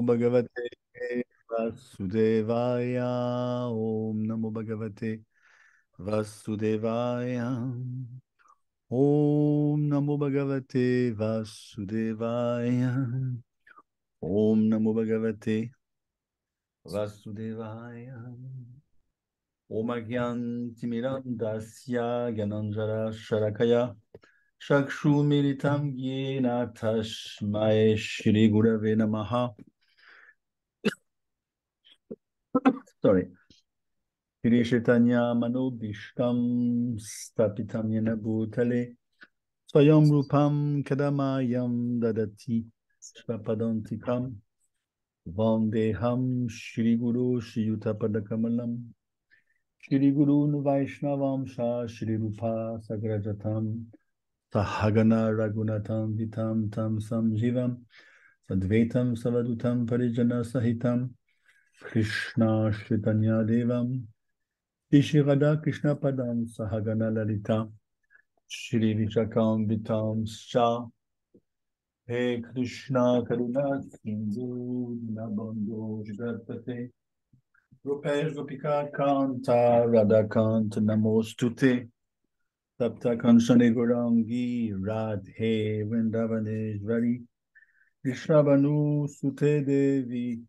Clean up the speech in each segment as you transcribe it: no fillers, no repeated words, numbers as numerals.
Bhagavate Vasudevaya. Om Namo Bhagavate Vasudevaya. Om Namo Bhagavate Vasudevaya. Om Namo Bhagavate Vasudevaya. Om Agyantimirandasya Gyananjara Sharakaya Shakshu Militam Yena Tashmai Shri Gurave Namaha. Sorry. Shri Chaitanya Manobishtam Stapitam Yena Bhutale Swayam Rupam Kadamayam Dadati Svapadantikam Vandeham Shri Guru Shri Yutapadakamalam Shri Guru Vaishnavam Sha Shri Rupa Sagrajatam Sahagana Raghunatam Vitam Tam Samjivam Sadvaitam Savadutam Parijana Sahitam Krishna Chaitanya Devam Shri Radha Krishna Padam Sahagana Lalita Shri Vishakam Vitam Scha He Krishna Karuna Sindhu Nabando Jagapate Rupesh Gopika Kanta Radha Kanta Namostute Sapta Kanshani Gurangi Radhe Vrindavaneshvari Krishna Banu Sute Devi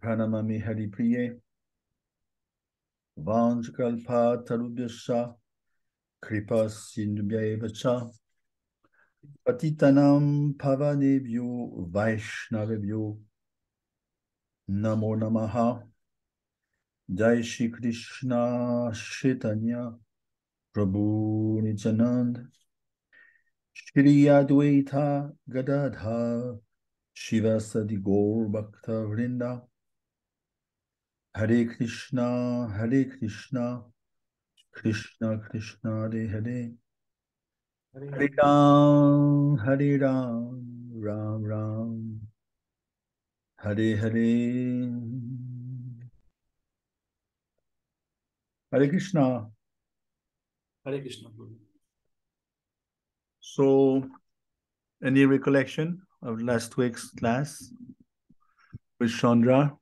Pranamami Hari Priye Vanchkalpa Tarubhyasha Kripa Sindhubhya Evacha Patitanam Pavanebhyo Vaishnavebhyo Namo Namaha Jai Shri Krishna Chaitanya Prabhu Nityanand Shri Advaita Gadadha Shivasadi Gaur Bhakta Vrinda Hare Krishna Krishna Krishna Hare Hare Hare Ram Ram Ram Hare Hare Hare Krishna. Hare Krishna. So, any recollection of last week's class with Chandra?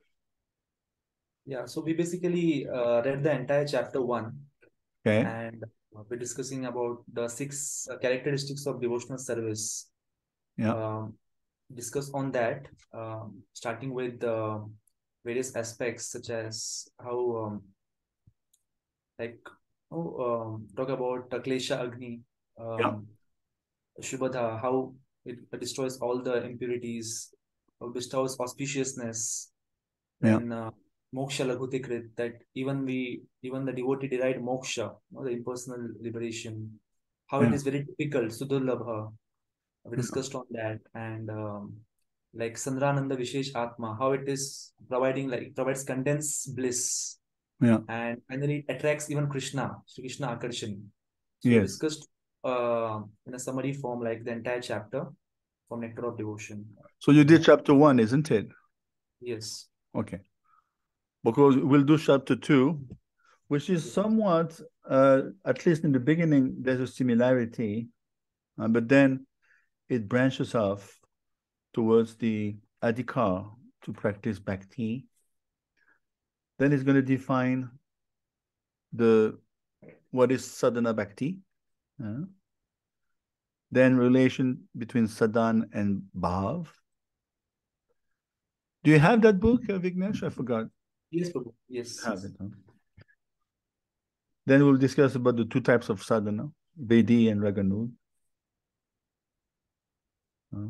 Yeah, so we basically read the entire chapter 1. Okay. And we're discussing about the 6 characteristics of devotional service. Yeah. Discuss on that, starting with various aspects such as how, talk about Klesha Agni, Shubhadha, how it destroys all the impurities, bestows auspiciousness. Then Moksha Laghutikrit, that even the devotee derived moksha, the impersonal liberation, how it is very difficult, Sudurlabha. We discussed on that. And like Sandrananda Vishesh Atma, how it is provides condensed bliss. Yeah. And finally it attracts even Krishna, Sri Krishna Akarshan. So Yes. we discussed in a summary form, like the entire chapter from Nectar of Devotion. So you did chapter 1, isn't it? Yes. Okay. Because we'll do chapter 2, which is somewhat, at least in the beginning, there's a similarity, but then it branches off towards the adhikar to practice bhakti. Then it's going to define what is sadhana bhakti. Then relation between sadhan and bhav. Do you have that book, Vignesh? I forgot. Yes, Prabhu. Yes. Have it. Huh? Then we'll discuss about the 2 types of sadhana, Vedi and Raganud.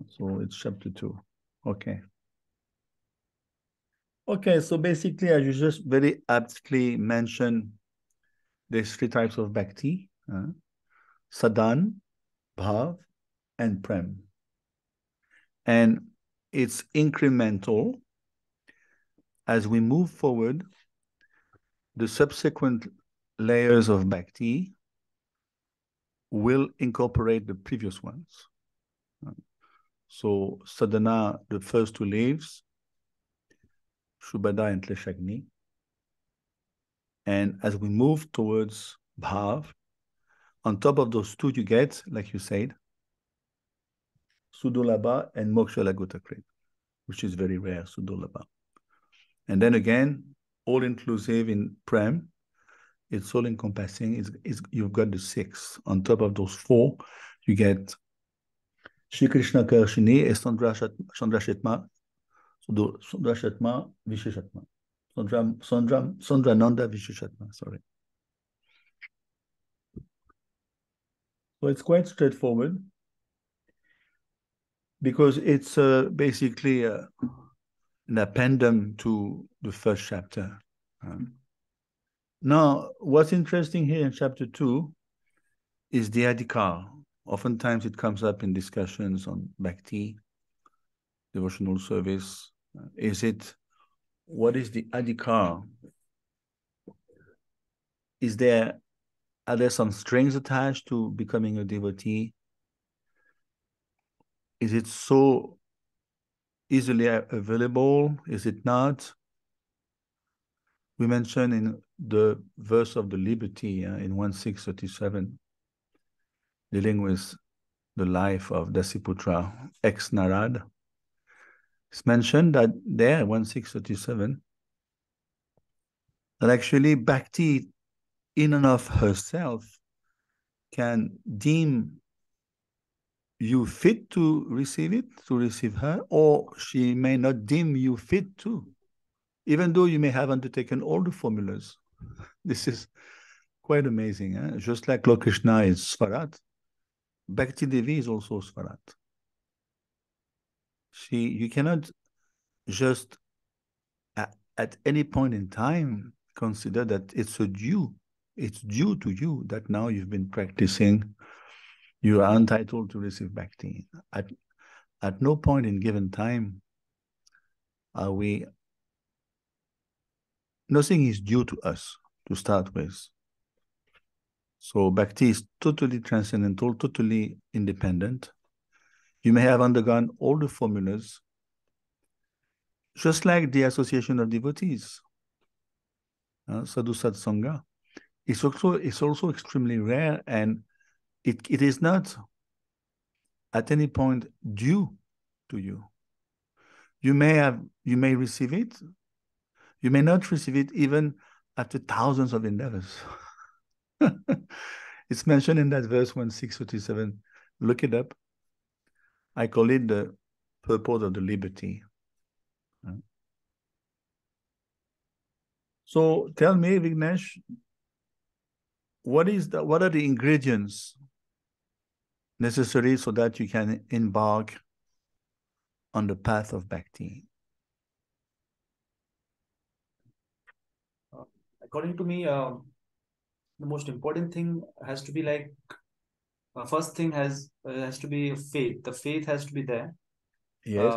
So it's chapter 2. Okay. Okay, so basically, as you just very aptly mentioned, there's 3 types of bhakti, sadhan, bhav, and prem. And it's incremental. As we move forward, the subsequent layers of bhakti will incorporate the previous ones. So sadhana, the first 2 leaves, Shubhada and Kleshagni. And as we move towards bhav, on top of those 2 you get, like you said, Sudulabha and Moksha Laghutakrit. which is very rare, Sudolabha. And then again, all-inclusive in Prem, it's all-encompassing. You've got the 6. On top of those 4, you get Shri Krishna Karshini et Sandra Shetma, Sandra Shetma, Visheshatma. Sandra Nanda Visheshatma, sorry. So it's quite straightforward because it's basically an appendum to the first chapter. Now, what's interesting here in chapter 2 is the adhikar. Oftentimes it comes up in discussions on bhakti, devotional service. What is the adhikar? Are there some strings attached to becoming a devotee? Is it so easily available? Is it not? We mentioned in the verse of the liberty in 1637, dealing with the life of Dasiputra, ex-Narad. It's mentioned that there, 1637, that actually bhakti in and of herself can deem you fit to receive her, or she may not deem you fit to, even though you may have undertaken all the formulas. This is quite amazing. Eh? Just like Lord Krishna is Svarat, Bhakti Devi is also Svarat. You cannot just at any point in time consider that it's due to you that now you've been practicing, you are entitled to receive bhakti. At no point in given time nothing is due to us to start with. So bhakti is totally transcendental, totally independent. You may have undergone all the formulas, just like the association of devotees, sadhu satsanga. It's also extremely rare, and it is not at any point due to you. You may receive it. You may not receive it even after thousands of endeavors. It's mentioned in that verse 1637. Look it up. I call it the purport of the liberty. So tell me, Vignesh, what are the ingredients necessary so that you can embark on the path of bhakti? According to me, the most important thing has to be like first thing has to be faith. The faith has to be there. Yes.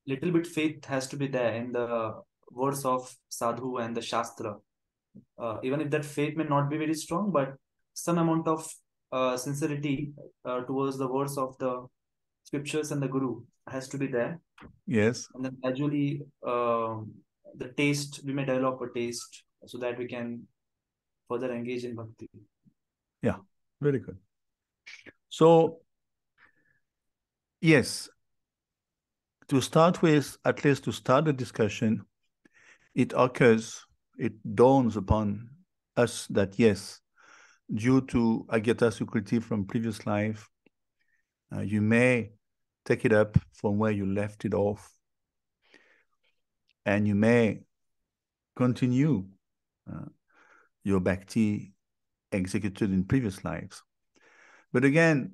Little bit faith has to be there in the words of sadhu and the shastra. Even if that faith may not be very strong, but some amount of sincerity towards the words of the scriptures and the guru has to be there. Yes. And then gradually the taste, we may develop a taste so that we can further engage in bhakti. Yeah, very good. So, yes, to start with, at least to start the discussion, it dawns upon us that yes, due to Agyata Sukriti from previous life, you may take it up from where you left it off, and you may continue your bhakti executed in previous lives. But again,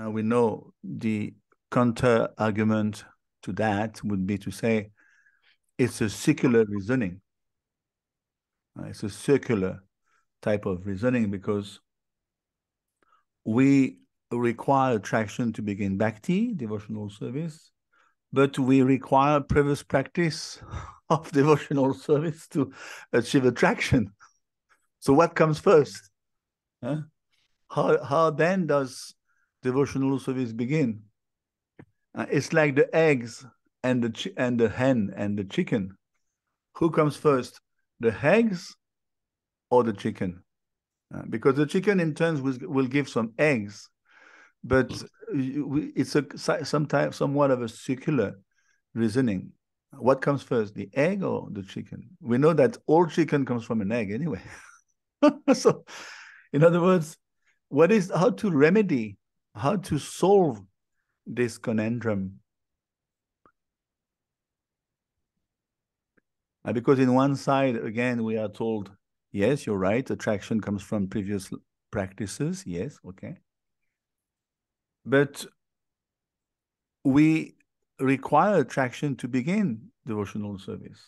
we know the counter argument to that would be to say it's a secular reasoning. It's a circular type of reasoning because we require attraction to begin bhakti, devotional service, but we require previous practice of devotional service to achieve attraction. So what comes first? Huh? How then does devotional service begin? It's like the eggs and the hen and the chicken. Who comes first, the eggs or the chicken? Because the chicken in turn will give some eggs, but it's somewhat of a circular reasoning. What comes first, the egg or the chicken? We know that all chicken comes from an egg anyway. So, in other words, how to remedy, how to solve this conundrum? Because in one side, again, we are told, yes, you're right, attraction comes from previous practices. Yes, okay. But we require attraction to begin devotional service.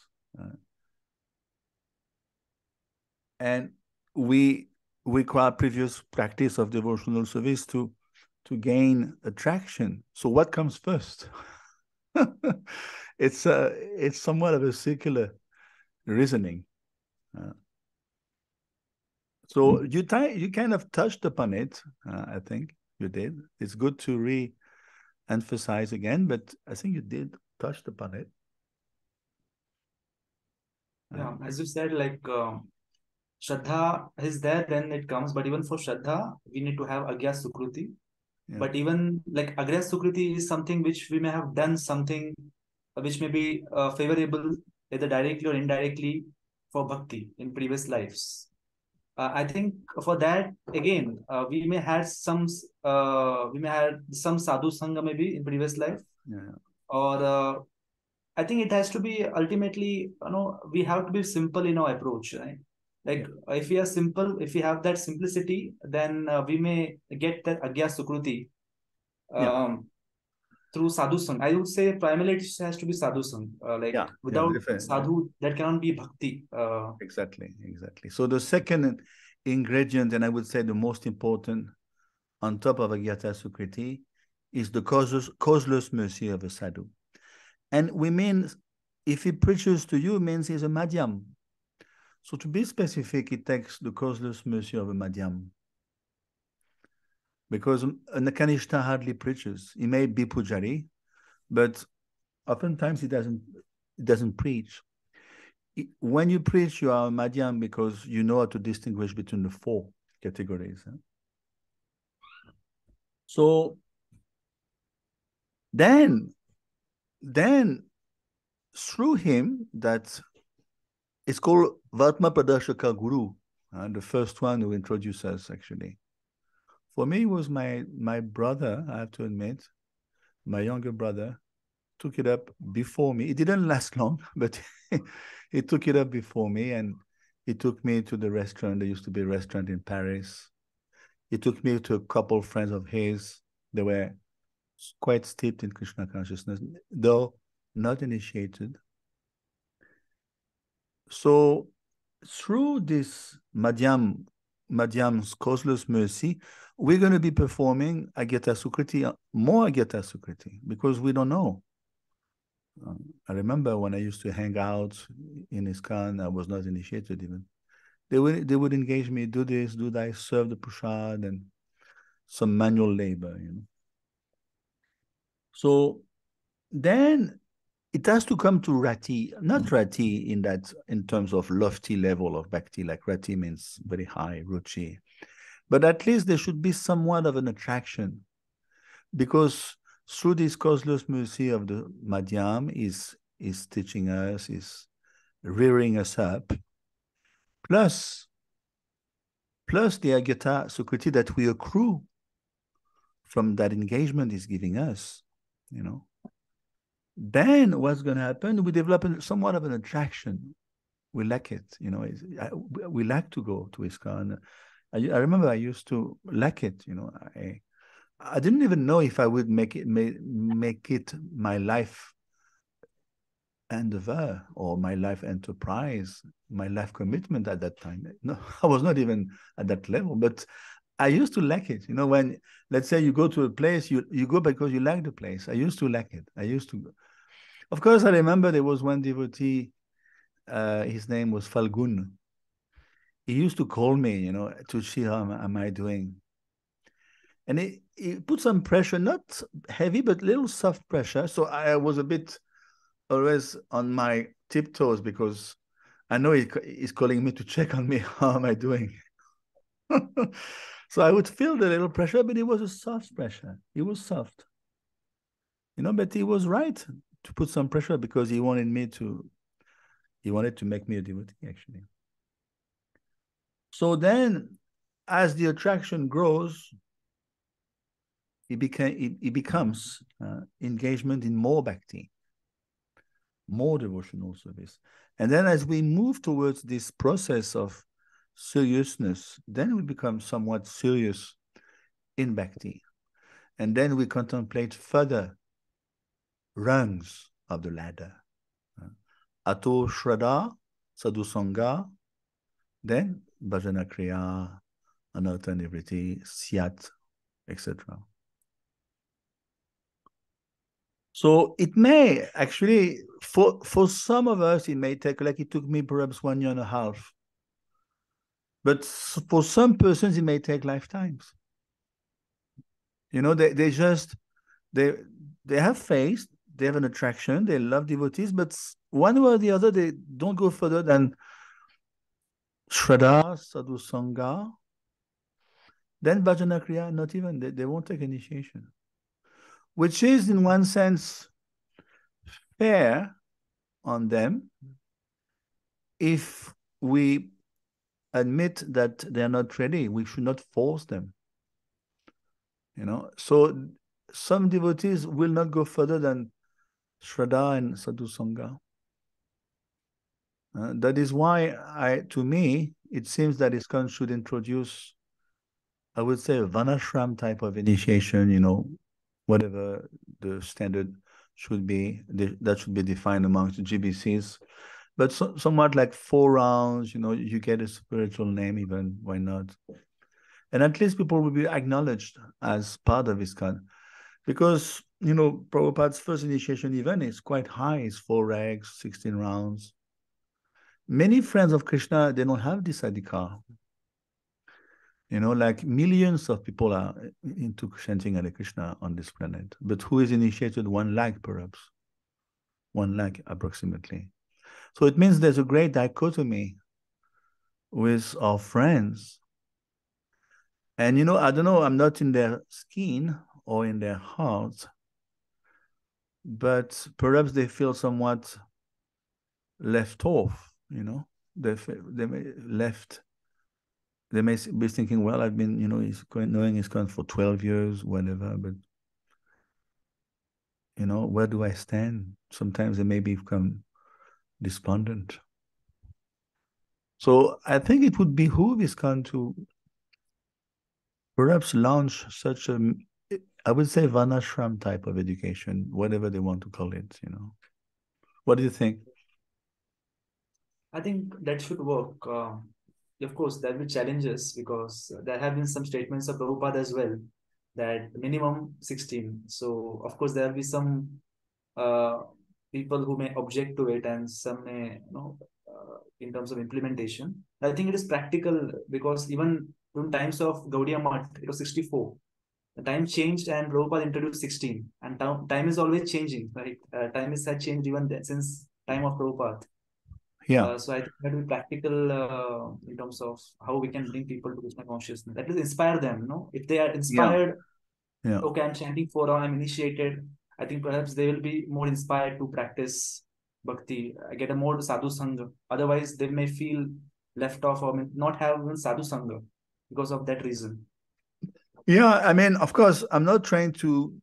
And we require previous practice of devotional service to gain attraction. So what comes first? It's somewhat of a circular reasoning. So you kind of touched upon it. I think you did. It's good to re-emphasize again, but I think you did touched upon it. Yeah, as you said, like Shraddha is there, then it comes. But even for Shraddha, we need to have Agya Sukruti. Yeah. But even like Agya Sukruti is something which we may have done something which may be favorable either directly or indirectly for bhakti in previous lives. I think for that again, we may have some sadhu sangha maybe in previous life, or I think it has to be ultimately, we have to be simple in our approach, right? Like if we are simple, if we have that simplicity, then we may get that agya sukruti through sadhu sang. I would say primarily it has to be sadhu sang. Without sadhu, that cannot be bhakti. Exactly. So the second ingredient, and I would say the most important, on top of Agyata Sukriti, is the causeless mercy of a sadhu. And we mean, if he preaches to you, it means he's a madhyam. So to be specific, it takes the causeless mercy of a madhyam. Because an Kanishta hardly preaches. He may be pujari, but oftentimes he doesn't preach. When you preach, you are a madhyam because you know how to distinguish between the four categories. So then through him, that it's called Vatma Pradashaka Guru, the first one who introduced us, actually. For me, it was my brother, I have to admit, my younger brother, took it up before me. It didn't last long, but he took it up before me, and he took me to the restaurant. There used to be a restaurant in Paris. He took me to a couple of friends of his. They were quite steeped in Krishna consciousness, though not initiated. So through this Madhyam's causeless mercy, we're going to be performing Agyata Sukriti, more Agyata Sukriti, because we don't know. I remember when I used to hang out in ISKCON, I was not initiated even. They would engage me, do this, do that, serve the prasad, and some manual labor, So then it has to come to Rati, not Rati in terms of lofty level of bhakti, like Rati means very high, Ruchi. But at least there should be somewhat of an attraction, because through this causeless mercy of the Madhyam is teaching us, is rearing us up, plus the Agyata Sukriti that we accrue from that engagement is giving us, Then what's going to happen? We develop somewhat of an attraction. We like it, we like to go to ISKCON. I remember I used to like it, I didn't even know if I would make it my life endeavor or my life enterprise, my life commitment at that time. No, I was not even at that level, but I used to like it. When, let's say, you go to a place, you go because you like the place. I used to like it. I used to go. Of course, I remember there was one devotee, his name was Falgun. He used to call me, to see how am I doing. And he put some pressure, not heavy, but little soft pressure. So I was a bit always on my tiptoes, because I know he's calling me to check on me. How am I doing? So I would feel the little pressure, but it was a soft pressure. It was soft. But he was right. put some pressure because he wanted to make me a devotee, actually. So then, as the attraction grows, it becomes engagement in more bhakti, more devotional service. And then as we move towards this process of seriousness, then we become somewhat serious in bhakti. And then we contemplate further rungs of the ladder. Ato Shraddha, Sadhu Sangha, then Bhajana Kriya, Anartha Nivritti, Syat, etc. So it may actually, for some of us, it may take, like it took me perhaps 1.5 years. But for some persons, it may take lifetimes. You know, they just, they have faith, they have an attraction, they love devotees, but one way or the other, they don't go further than Shraddha, Sadhu Sangha. Then Bhajana Kriya, not even, they won't take initiation. Which is, in one sense, fair on them if we admit that they're not ready. We should not force them. You know, so some devotees will not go further than Shraddha and Sadhu Sangha. That is why to me, it seems that ISKCON should introduce, I would say, a Vanashram type of initiation, you know, whatever the standard should be, that should be defined amongst the GBCs. But somewhat like 4 rounds, you know, you get a spiritual name even, why not? And at least people will be acknowledged as part of ISKCON. Because, you know, Prabhupada's first initiation event is quite high. It's 4 rags, 16 rounds. Many friends of Krishna, they don't have this adhikar. You know, like millions of people are into chanting Hare Krishna on this planet. But who is initiated? 1 lakh, perhaps. 1 lakh, approximately. So it means there's a great dichotomy with our friends. And, you know, I don't know, I'm not in their skin or in their hearts, but perhaps they feel somewhat left off, you know. They may left. They may be thinking, well, I've been, you know, knowing ISKCON for 12 years, whatever, but, you know, where do I stand? Sometimes they may become despondent. So I think it would behoove ISKCON to perhaps launch such a, I would say, Vanashram type of education, whatever they want to call it, you know. What do you think? I think that should work. Of course, there will be challenges because there have been some statements of Prabhupada as well that minimum 16. So, of course, there will be some uh, people who may object to it and some may, you know, in terms of implementation. I think it is practical because even in times of Gaudiya Math, it was 64. The time changed and Prabhupada introduced 16. And time is always changing, right? Time has changed even since time of Prabhupada. Yeah. So I think that will be practical in terms of how we can bring people to Krishna consciousness. That will inspire them, you know. If they are Yeah. inspired, Yeah. okay, I'm chanting for or I'm initiated, I think perhaps they will be more inspired to practice bhakti, get a more sadhu sangha. Otherwise, they may feel left off or may not have even sadhu sangha because of that reason. Yeah, I mean, of course, I'm not trying to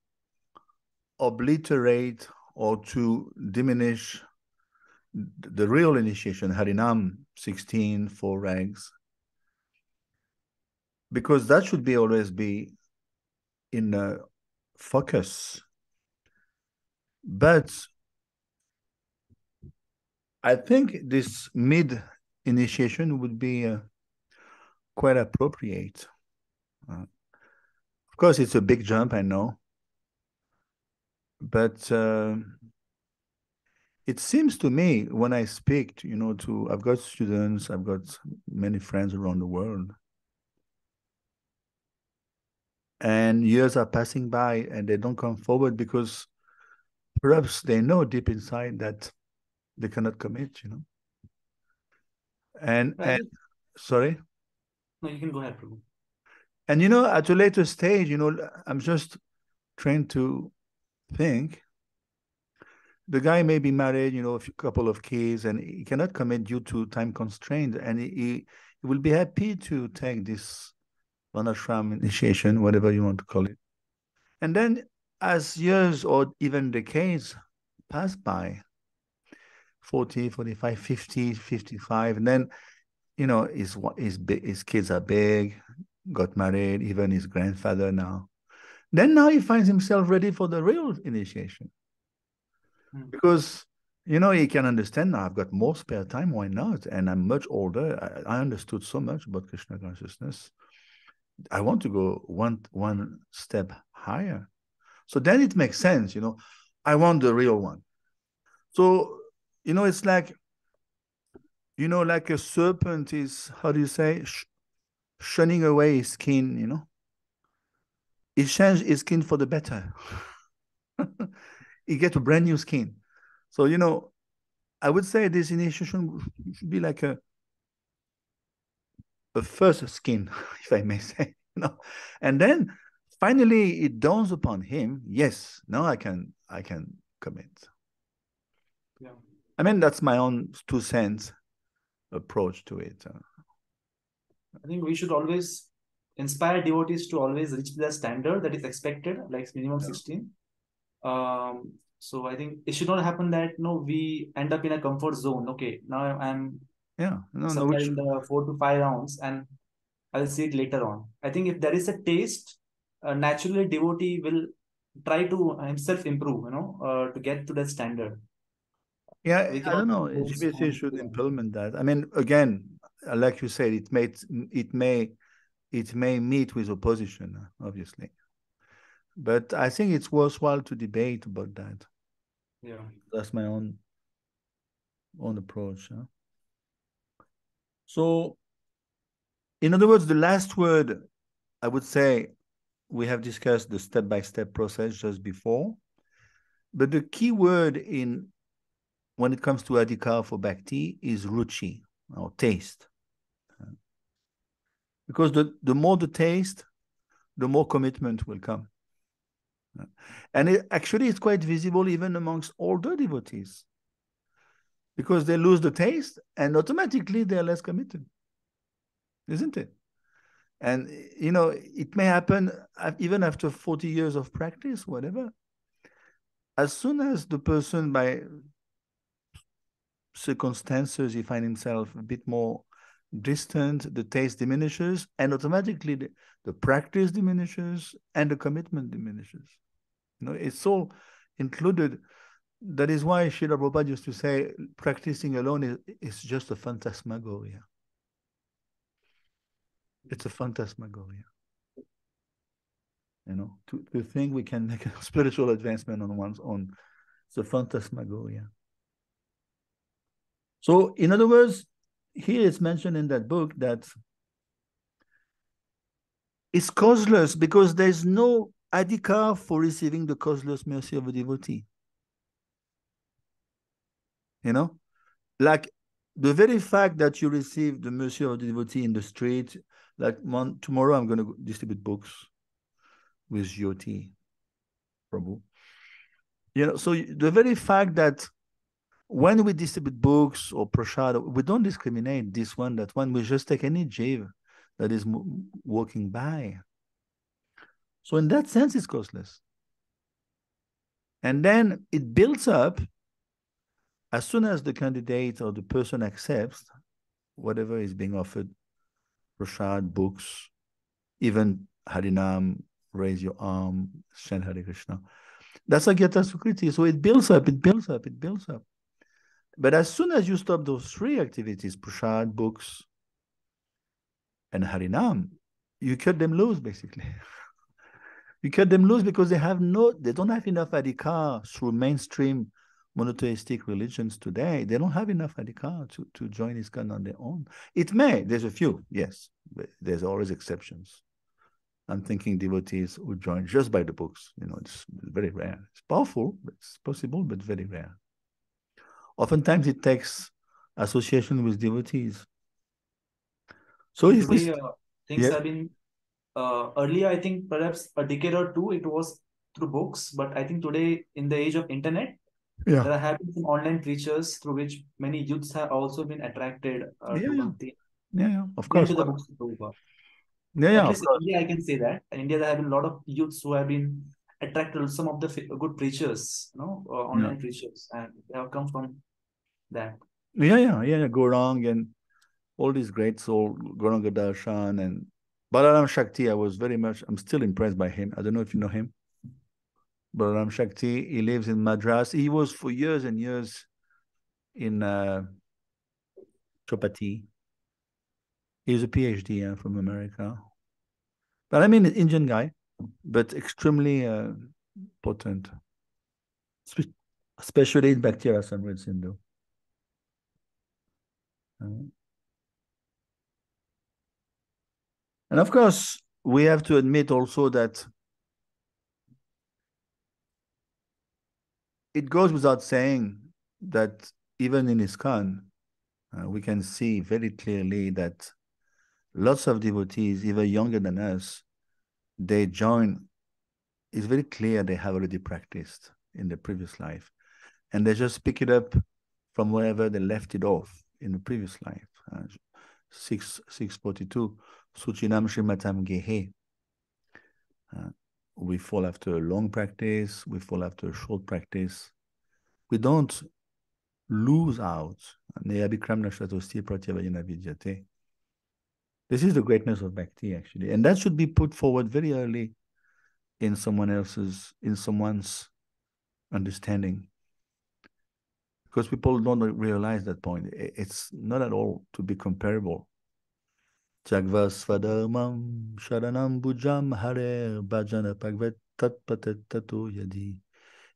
obliterate or to diminish the real initiation, Harinam 16, 4 rags, because that should be always be in focus. But I think this mid initiation would be quite appropriate. Of course, it's a big jump, I know, but it seems to me when I speak, you know, I've got students, I've got many friends around the world, and years are passing by and they don't come forward because perhaps they know deep inside that they cannot commit, you know. And Right. sorry. No, you can go ahead, Prabhu. And you know, at a later stage, you know, I'm just trying to think the guy may be married, a couple of kids, and he cannot commit due to time constraint, and he will be happy to take this Vanashram initiation, whatever you want to call it. And then as years or even decades pass by, 40, 45, 50, 55, and then, his kids are big, got married, even his grandfather now. Then now he finds himself ready for the real initiation. Because, he can understand now, I've got more spare time, why not? And I'm much older. I understood so much about Krishna consciousness. I want to go one step higher. So then it makes sense, I want the real one. So, it's like, like a serpent is, how do you say, shunning away his skin, He changed his skin for the better. He gets a brand new skin. So, I would say this initiation should be like a first skin, if I may say, And then finally it dawns upon him, yes, now I can commit. Yeah. I mean, that's my own 2 cents approach to it. I think we should always inspire devotees to always reach the standard that is expected, like minimum 16. So I think it should not happen that we end up in a comfort zone. Okay, now I'm supplying the 4 to 5 rounds, and I'll see it later on. I think if there is a taste, naturally devotee will try to himself improve, to get to that standard. Yeah, We I don't cannot know. force GBC on. should implement that. I mean, again, like you said, it may meet with opposition, obviously. But I think it's worthwhile to debate about that. Yeah. That's my own approach. So, in other words, the last word, I would say, we have discussed the step-by-step process just before. But the key word when it comes to adhikar for bhakti is ruchi, or taste. Because the more the taste, the more commitment will come. And actually, it's quite visible even amongst older devotees. Because they lose the taste and automatically they're less committed. Isn't it? And, it may happen even after 40 years of practice, whatever. As soon as the person, by circumstances, he finds himself a bit more distant, the taste diminishes, and automatically the practice diminishes and the commitment diminishes. It's all included. That is why Srila Prabhupada used to say, practicing alone is just a phantasmagoria. It's a phantasmagoria. To think we can make a spiritual advancement on one's own. It's a phantasmagoria. So, in other words, here it's mentioned in that book that it's causeless because there's no adhikar for receiving the causeless mercy of a devotee. Like the very fact that you receive the mercy of the devotee in the street, like tomorrow I'm going to distribute books with Jyoti Prabhu. So the very fact that when we distribute books or prasad, we don't discriminate this one, that one. We just take any jiv that is walking by. So in that sense, it's costless. And then it builds up as soon as the candidate or the person accepts whatever is being offered, prasad, books, even Harinam, raise your arm, chant Hare Krishna. That's a Gyata Sukriti. So it builds up, it builds up, it builds up. But as soon as you stop those three activities, prasad, books, and Harinam, you cut them loose, basically. You cut them loose because they don't have enough adhikar through mainstream monotheistic religions today. They don't have enough adhikar to join ISKCON on their own. It may, there's a few, yes, but there's always exceptions. I'm thinking devotees who join just by the books. It's very rare. It's powerful, it's possible, but very rare. Oftentimes it takes association with devotees. So if today, things have been earlier, I think perhaps a decade or two, it was through books, but I think today, in the age of internet, Yeah. There have been some online preachers through which many youths have also been attracted Yeah, to yeah. Bhakti Yeah, yeah. Of and course. to the books of Purva. Yeah, At yeah, of least in course. India, I can say that. In India, there have been a lot of youths who have been attracted to some of the good preachers, Yeah. online preachers, and they have come from that. Yeah, yeah, yeah, yeah. Gaurang and all these great soul, Gauranga Darshan and Balaram Shakti. I'm still impressed by him. I don't know if you know him. Balaram Shakti, he lives in Madras. He was for years and years in Chopati. He's a PhD from America. But I mean, an Indian guy, but extremely potent, especially in bacteria Samrit Sindhu. And of course, we have to admit also that it goes without saying that even in ISKCON, we can see very clearly that lots of devotees, even younger than us, they join. It's very clear they have already practiced in the previous life, and they just pick it up from wherever they left it off in the previous life. 642, Suchinam Shrimatam Gehe. We fall after a long practice, we fall after a short practice. We don't lose out. This is the greatness of bhakti, actually. And that should be put forward very early in someone's understanding. Because people don't realize that point. It's not at all to be comparable. Jagva Svadharmam Sharanam Bujam Hare Bhajana Bhagvat Tat Patat Tato Yadi.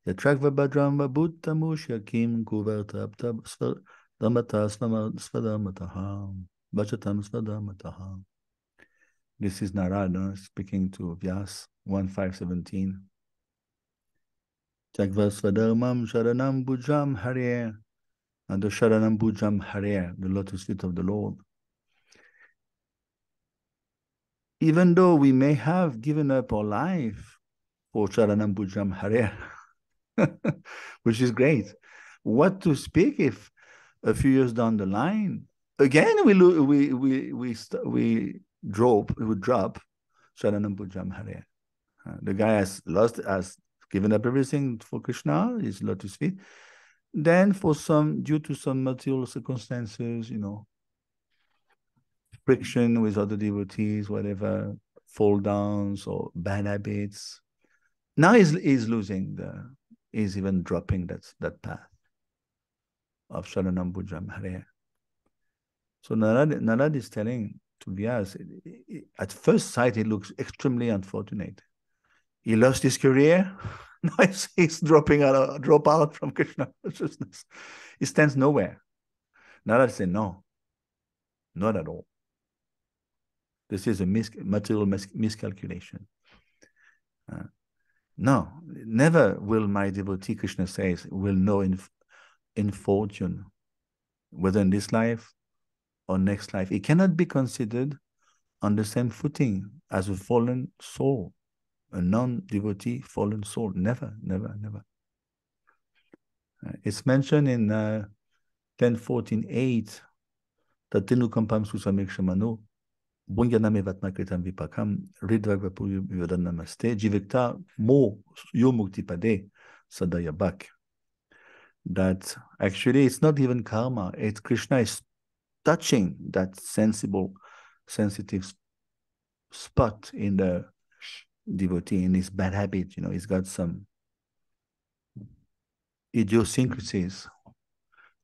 Yatrakva Bhadram Bhutamushya Kim Kuvartabta Svadhamata Svadhamataha. Bhajatam Svadhamataha. This is Narada speaking to Vyas 1.5.17. Jagva Svadharmam Sharanam Bujam Hare. And the Sharanam Bujam Hare, the lotus feet of the Lord. Even though we may have given up our life for Sharanam Bujam Hare, which is great. What to speak if a few years down the line, again we would drop Sharanam Bujam Hare. The guy has given up everything for Krishna, his lotus feet. Then due to some material circumstances, friction with other devotees, whatever, fall downs or bad habits. Now he's losing he's even dropping that path of Sharanam Bhujam Hare. So Narad is telling to Vyas, at first sight, it looks extremely unfortunate. He lost his career. Now he's drop out from Krishna consciousness. He stands nowhere. Narad said, no, not at all. This is a material miscalculation. No, never will my devotee, Krishna says, will know in fortune, whether in this life or next life. It cannot be considered on the same footing as a fallen soul, a non-devotee fallen soul. Never, never, never. It's mentioned in 10.14.8 that Tenu Kampam Susamekshemanu, Bunyaname Vatmakritam Vipakam, Ridvagvapu Vivadanamaste, Jivikta Mo Yomuktipade Sadayabak. That actually it's not even karma, it's Krishna is touching that sensitive spot in the devotee, in his bad habit. He's got some idiosyncrasies,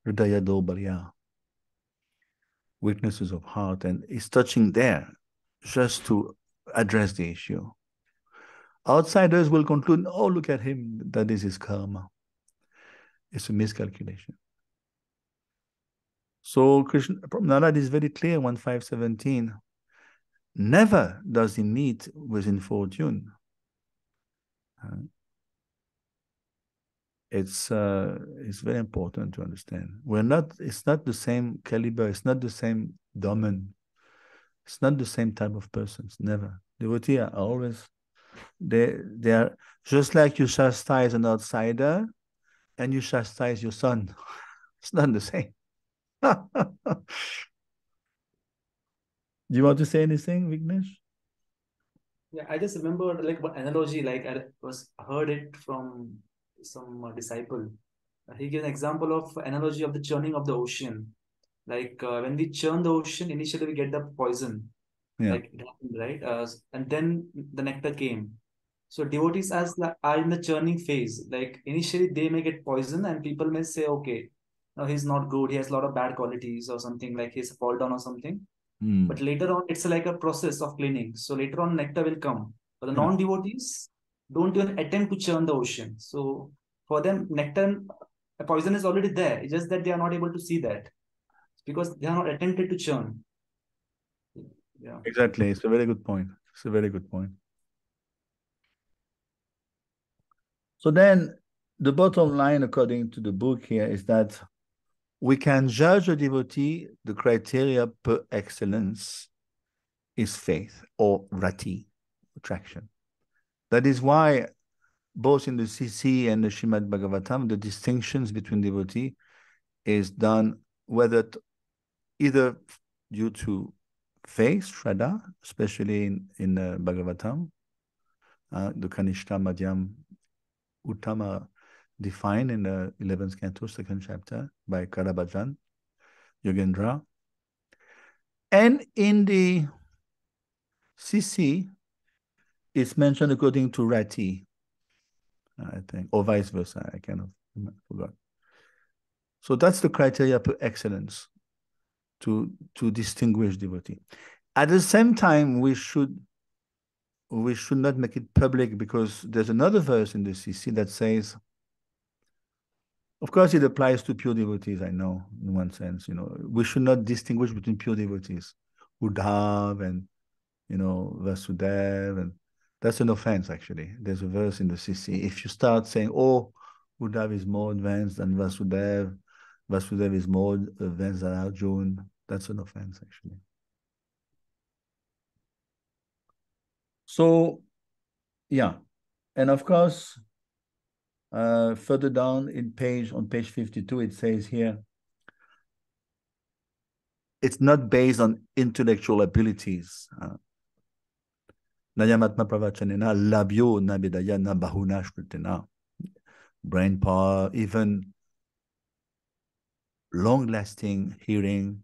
Hridaya Dobarya, weaknesses of heart, and he's touching there just to address the issue. Outsiders will conclude, oh, look at him, that is his karma. It's a miscalculation. So Krishna, Narad is very clear, 1.5.17. Never does he meet with infortune. It's very important to understand. It's not the same caliber, it's not the same domain, it's not the same type of persons, never. Devotees are always, they are just like you chastise an outsider and you chastise your son. It's not the same. Do you want to say anything, Vignesh? Yeah, I just remember like one analogy, like I was heard it from some disciple. He gave an example of analogy of the churning of the ocean. Like when we churn the ocean, initially we get the poison, Yeah. like it happened, right? And then the nectar came. So devotees as are in the churning phase. Like initially they may get poison, and people may say, okay, no, he's not good. He has a lot of bad qualities or something, like he's fall down or something. But Mm. later on, it's like a process of cleaning. So later on, nectar will come. But the Yeah. non-devotees don't even attempt to churn the ocean. So for them, nectar, poison is already there. It's just that they are not able to see that because they are not attempted to churn. Yeah. Exactly. It's a very good point. It's a very good point. So then the bottom line, according to the book here, is that we can judge a devotee, the criteria per excellence is faith or rati, attraction. That is why both in the CC and the Shrimad Bhagavatam, the distinctions between devotee is done whether either due to faith, Shraddha, especially in Bhagavatam, the Kanishta, Madhyam, Uttama defined in the 11th canto, second chapter by Karabhajan, Yogendra. And in the CC, it's mentioned according to Rati, I think, or vice versa. I kind of forgot. So that's the criteria for excellence to distinguish devotee. At the same time, we should not make it public because there's another verse in the CC that says, of course, it applies to pure devotees, I know, in one sense, we should not distinguish between pure devotees, Uddhav and, Vasudev, and that's an offense, actually. There's a verse in the CC. If you start saying, oh, Uddhav is more advanced than Vasudev, Vasudev is more advanced than Arjun, that's an offense, actually. So, yeah. And of course, further down on page 52, it says here, it's not based on intellectual abilities. Nayamatma pravachanena labyo nabidaya na bahuna shritena. Brain power, even long-lasting hearing.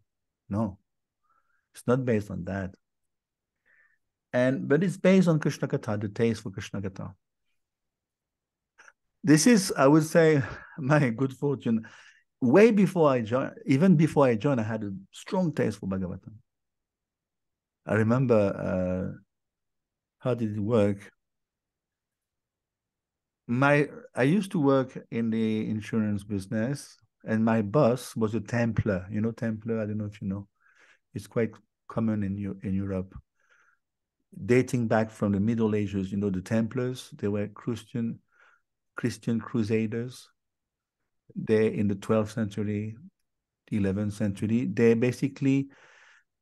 No, it's not based on that. But it's based on Krishna Katha, the taste for Krishna Katha. This is, I would say, my good fortune. Way before I joined, even before I joined, I had a strong taste for Bhagavatam. I remember, how did it work? I used to work in the insurance business, and my boss was a Templar. You know Templar? I don't know if you know. It's quite common in Europe, dating back from the Middle Ages. The Templars. They were Christian crusaders. They in the 12th century, 11th century.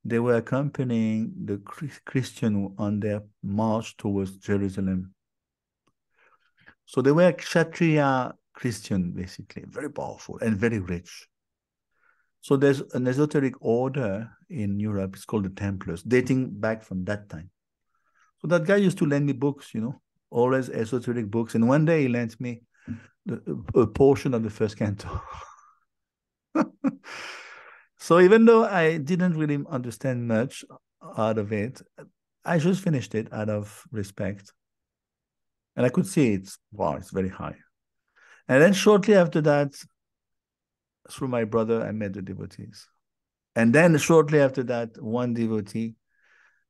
They were accompanying the Christian on their march towards Jerusalem. So they were Kshatriya Christian, basically, very powerful and very rich. So there's an esoteric order in Europe, it's called the Templars, dating back from that time. So that guy used to lend me books, always esoteric books. And one day he lent me a portion of the first canto. So even though I didn't really understand much out of it, I just finished it out of respect. And I could see it's very high. And then shortly after that, through my brother, I met the devotees. And then shortly after that, one devotee,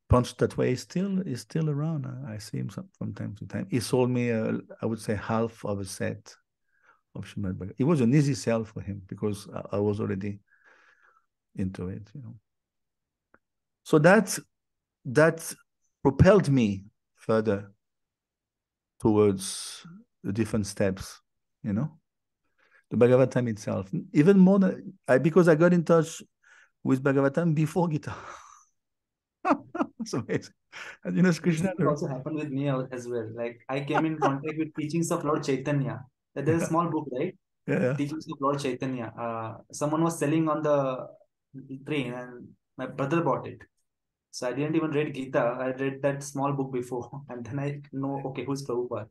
Punch that way, is still around. I see him from time to time. He sold me, I would say, half of a set of Srimad Bhagavatam. It was an easy sell for him because I was already into it. So that propelled me further towards the different steps. The Bhagavatam itself, even more than because I got in touch with Bhagavatam before Gita. It's amazing. And This Krishna. also happened with me as well. Like I came in contact with teachings of Lord Chaitanya. That there's a Yeah. small book, right? Yeah. teachings of Lord Chaitanya. Someone was selling on the train, and my brother bought it. So I didn't even read Gita. I read that small book before, and then I know, okay, who's Prabhupada?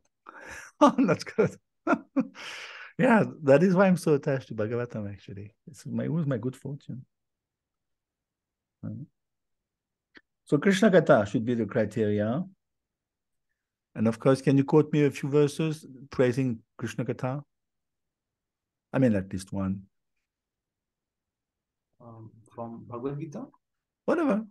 Oh, that's good. Yeah, that is why I'm so attached to Bhagavatam, actually. It was my good fortune. So Krishna Katha should be the criteria. And of course, can you quote me a few verses praising Krishna Katha? I mean, at least one. From Bhagavad Gita. Whatever.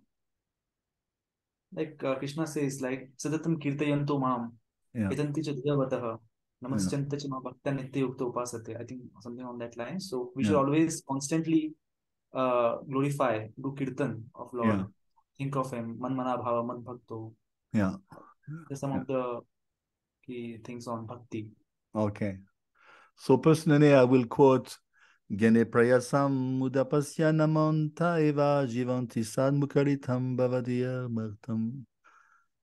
Like Krishna says, like Sadatam Kirtayanto Mam, Yeah. Yatanti cha Dhyavatah, Yeah. Namaschanta cha ma Bhakta Nitya Yukta Upasate. I think something on that line. So we should Yeah. always constantly glorify, do kirtan of Lord. Yeah. Think of him, Man Mana Bhava Man Bhakto. Yeah. There's some Yeah. of the key things on bhakti. Okay. So personally, I will quote Gene prayasam mudapasya namanta eva jivanti sad mukaritam bhavadiya martam.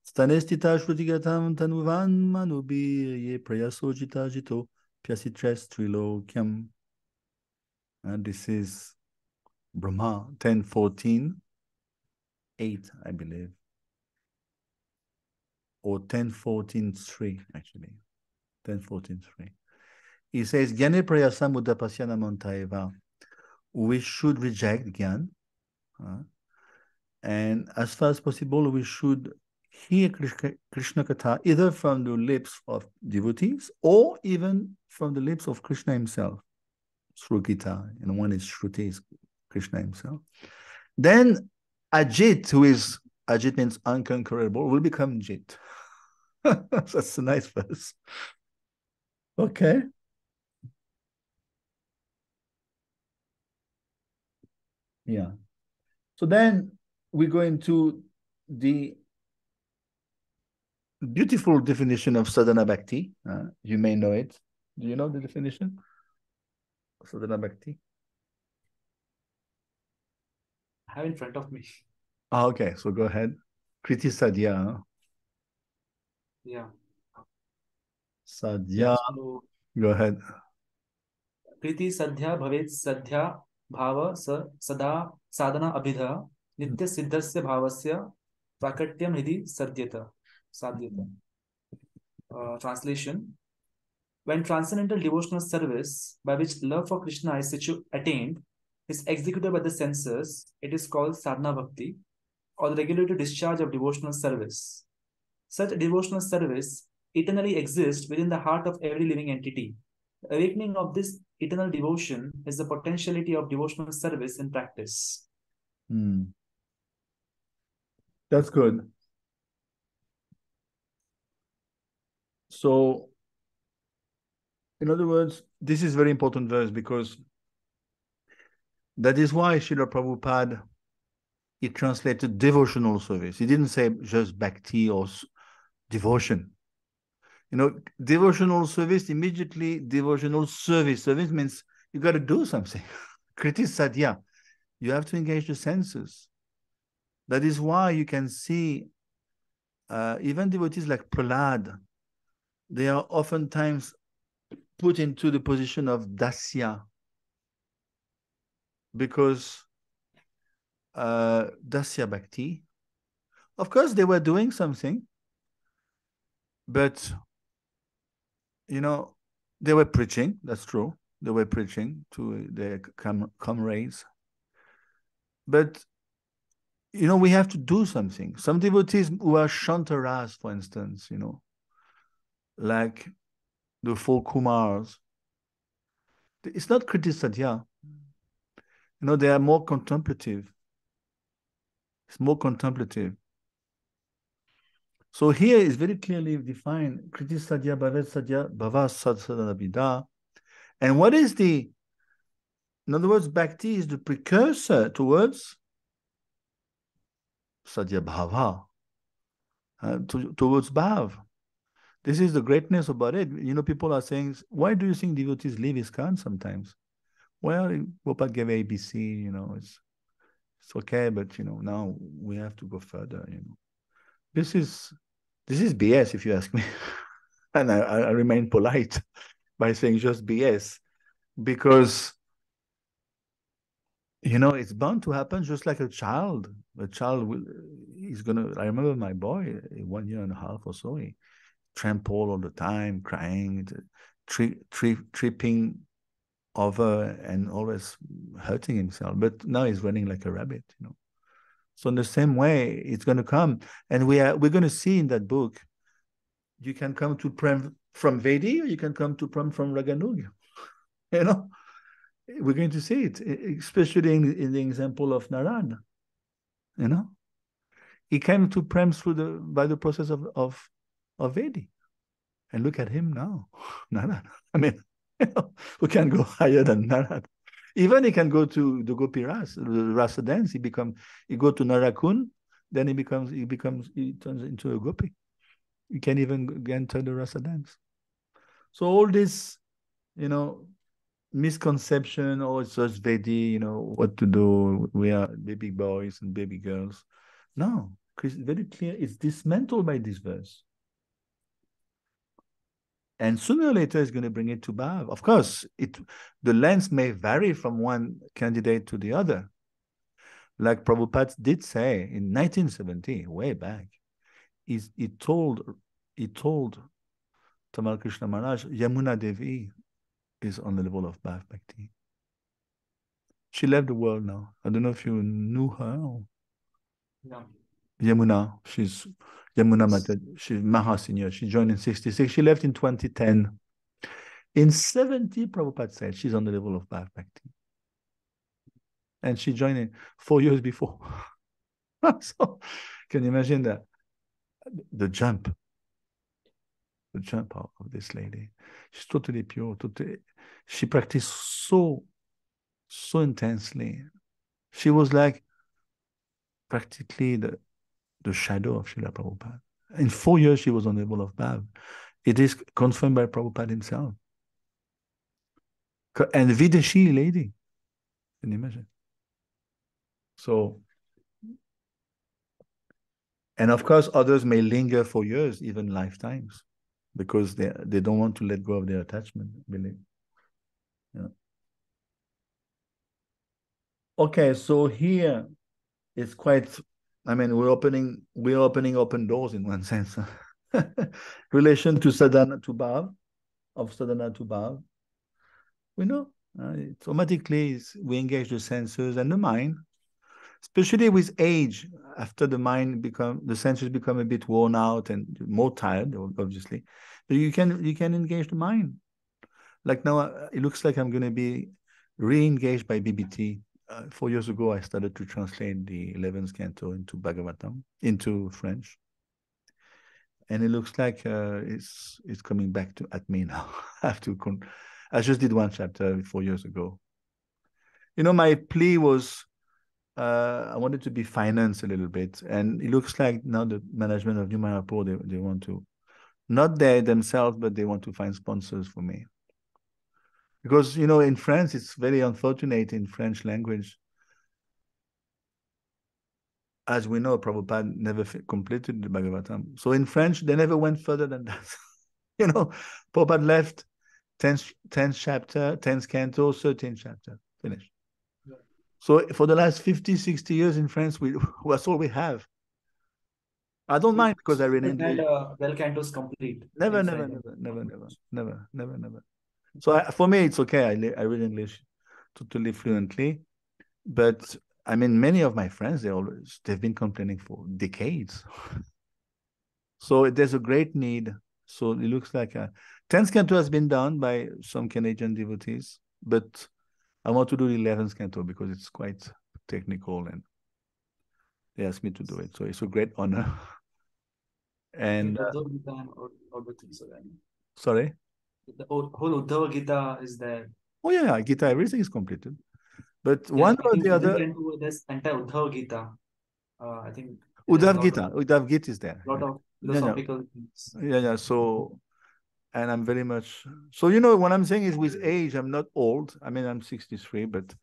Stanestita shrutigatam tanuvan manubir ye prayasojita jito pyasitres trilokyam. And this is Brahma 10:14, 8, I believe. Or 10:14:3, actually. 10:14:3. He says, Gyane prayasam udapasyana montaeva. We should reject Gyan. And as far as possible, we should hear Krishna Katha either from the lips of devotees or even from the lips of Krishna himself, through Gita. And one is Shruti, is Krishna himself. Then Ajit, Ajit means unconquerable, will become Jit. That's a nice verse. Okay. Yeah. So then we go into the beautiful definition of sadhana bhakti. You may know it. Do you know the definition of sadhana bhakti? I have in front of me. Okay, so go ahead. Kriti sadhya. Yeah. Sadhya. Yeah. So Go ahead. प्रीति सद्या भवेत् सद्या भाव सदा साधना अभिधा नित्य सिद्धस्य भावस्य प्राकट्यम हृदि सद्यत साध्यत. Translation: when transcendental devotional service by which love for Krishna is attained is executed by the senses, it is called sadhana bhakti, or the regulated discharge of devotional service. Such devotional service eternally exists within the heart of every living entity. The awakening of this eternal devotion is the potentiality of devotional service in practice. That's good. So, in other words, this is very important verse because that is why Srila Prabhupada, he translated devotional service. He didn't say just bhakti or devotion. You know, devotional service, immediately devotional service. Service means you got to do something. Kriti sadhya. You have to engage the senses. That is why you can see even devotees like Prahlad, they are oftentimes put into the position of dasya because dasya bhakti. Of course, they were doing something, but you know, they were preaching. That's true. They were preaching to their comrades. But you know, we have to do something. Some devotees who are Shantaras, for instance, you know, like the four Kumars, it's not Kriti Sadhya. You know, they are more contemplative. It's more contemplative. So here is very clearly defined Kriti Sadhya, Bhavat Sadhya, Bhava Sadhana Vida. And what is in other words, Bhakti is the precursor towards Sadhya Bhava, towards Bhav. This is the greatness about it. You know, people are saying, why do you think devotees leave ISKCON sometimes? Well, Gopal gave ABC, you know, it's okay, but you know, now we have to go further, you know. This is BS, if you ask me. And I remain polite by saying just BS. because it's bound to happen just like a child. A child he's gonna. I remember my boy, 1 year and a half or so. He trampled all the time, crying, tripping over, and always hurting himself. But now he's running like a rabbit. So in the same way, it's going to come, and we're going to see in that book. You can come to Prem from Vedi, or you can come to Prem from Raganug. You know, we're going to see it, especially in the example of Narad. He came to Prem by the process of Vedi, and look at him now, Narad. I mean, we can go higher than Narad. Even he can go to the Gopi Ras, the Rasa dance. He go to Narakun, then he turns into a Gopi. You can even enter the Rasa dance. So all this, misconception, oh, it's just Vedi, what to do. We are baby boys and baby girls. No, it's very clear. It's dismantled by this verse. And sooner or later, it's going to bring it to Bhav. Of course, the lens may vary from one candidate to the other. Like Prabhupada did say in 1970, way back, he told Tamal Krishna Maharaj, Yamuna Devi is on the level of Bhav Bhakti. She left the world now. I don't know if you knew her. No. Yamuna, she's Yamuna Mata, she's Maha Senior. She joined in 66. She left in 2010. In 70, Prabhupada said she's on the level of Bhav Bhakti. And she joined in 4 years before. So, can you imagine that? The jump of this lady. She's totally pure. She practiced so intensely. She was like practically the shadow of Srila Prabhupada. In 4 years, she was on the level of Bhav. It is confirmed by Prabhupada himself. And Videshi lady. Can you imagine? So, and of course, others may linger for years, even lifetimes, because they don't want to let go of their attachment, believe. Yeah. Okay, so here it's quite. I mean, we're opening open doors in one sense. Relation to sadhana to bhav, of sadhana to bhav. We know automatically we engage the senses and the mind, especially with age. After the senses become a bit worn out and more tired, obviously, but you can engage the mind. Like now, it looks like I'm going to be re-engaged by BBT. 4 years ago, I started to translate the 11th canto into Bhagavatam, into French. And it looks like it's coming back at me now. I just did one chapter 4 years ago. My plea was I wanted to be financed a little bit. And it looks like now the management of New Mayapur, they want to, not they themselves, but they want to find sponsors for me. Because, in France, it's very unfortunate in French language. As we know, Prabhupada never completed the Bhagavatam. So in French, they never went further than that. Prabhupada left 10th chapter, 10th canto, 13th chapter, finished. Yeah. So for the last 50, 60 years in France, that's all we have. I don't mind because I read English. Well cantos complete. Never. So for me, it's okay. I read English totally fluently. But I mean, many of my friends, they've been complaining for decades. So there's a great need. So it looks like 10th canto has been done by some Canadian devotees, but I want to do the 11th canto because it's quite technical and they asked me to do it. So it's a great honor. And sorry? The whole Uddhava Gita is there. Oh yeah, Gita, everything is completed. But one or the other. There's entire Uddhava Gita. I think Uddhav Gita is there. A lot of philosophical things. Yeah. So, and I'm very much. So what I'm saying is, with age, I'm not old. I mean, I'm 63, but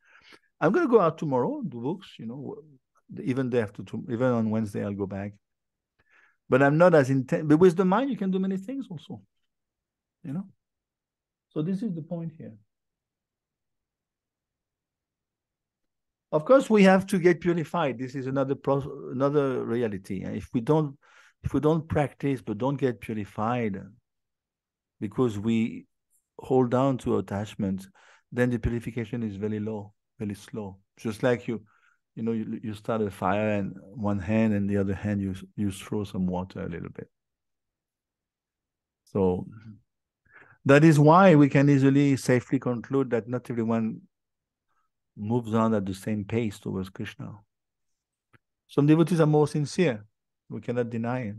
I'm gonna go out tomorrow, do books. Even day after, even on Wednesday, I'll go back. But I'm not as intense. But with the mind, you can do many things also. So this is the point here. Of course, we have to get purified. This is another reality. If we don't practice but don't get purified because we hold down to attachment, then the purification is very low, very slow. Just like you start a fire and one hand and the other hand you throw some water a little bit. So that is why we can easily safely conclude that not everyone moves on at the same pace towards Krishna. Some devotees are more sincere. We cannot deny it.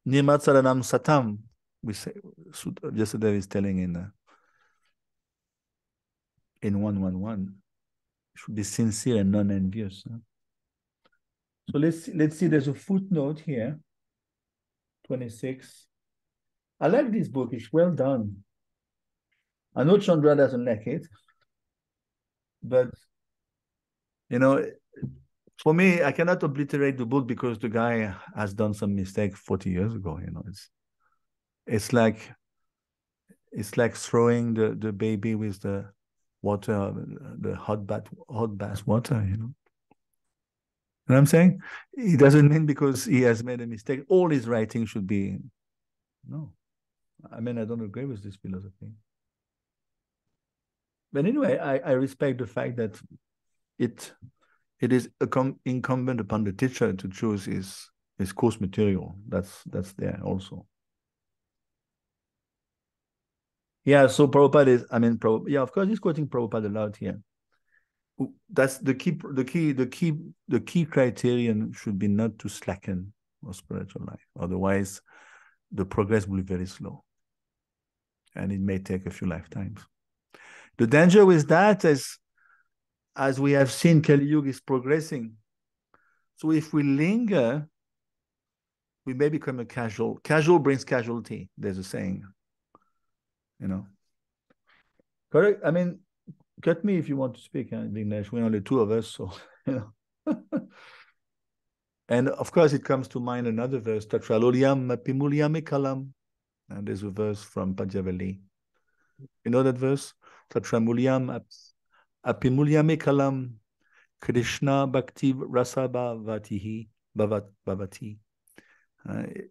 Nirmat Saranam Satam, we say, yesterday is telling in 111. Should be sincere and non-envious. So let's see, there's a footnote here, 26. I like this book, it's well done. I know Chandra doesn't like it, but for me, I cannot obliterate the book because the guy has done some mistake 40 years ago. It's like throwing the baby with the water, the hot bath water. You know what I'm saying? It doesn't mean because he has made a mistake, all his writing should be. No, I mean, I don't agree with this philosophy. But anyway, I respect the fact that it is incumbent upon the teacher to choose his course material. That's there also. Yeah, so Prabhupada is, yeah, of course, he's quoting Prabhupada a lot here. That's the key criterion should be not to slacken our spiritual life. Otherwise, the progress will be very slow. And it may take a few lifetimes. The danger with that is, as we have seen, Kali Yuga is progressing. So if we linger, we may become a casual. Casual brings casualty, there's a saying. Correct? I mean, cut me if you want to speak, Vignesh. We're only two of us, so, And of course, it comes to mind another verse, Tatraloliam Pimuliam Kalam. And there's a verse from Pajavali. You know that verse? Tatramuliam Apimuliam Kalam Krishna Bhakti Rasa Bhavati.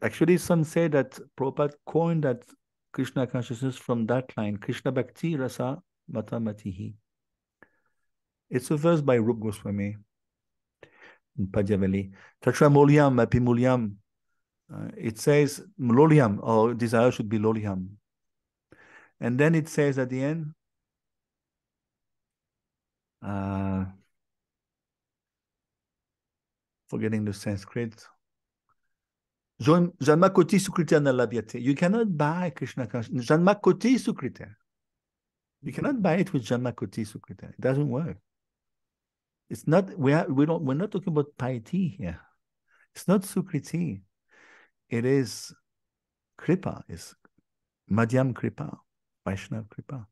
Actually, some say that Prabhupada coined that Krishna consciousness from that line, Krishna Bhakti Rasa Matamatihi. It's a verse by Rup Goswami in Pajavali. Tatra Moliam, Apimuliam. It says Loliam, or desire should be Loliam. And then it says at the end, forgetting the Sanskrit. Janmakoti Sukrita Nalabyate. You cannot buy Krishna consciousness. Janmakoti Sukrita. You cannot buy it with Janmakoti Sukrita. It doesn't work. It's not, we're not talking about piety here. It's not Sukriti. It is Kripa, it's Madhyam Kripa, Vaishnava Kripa.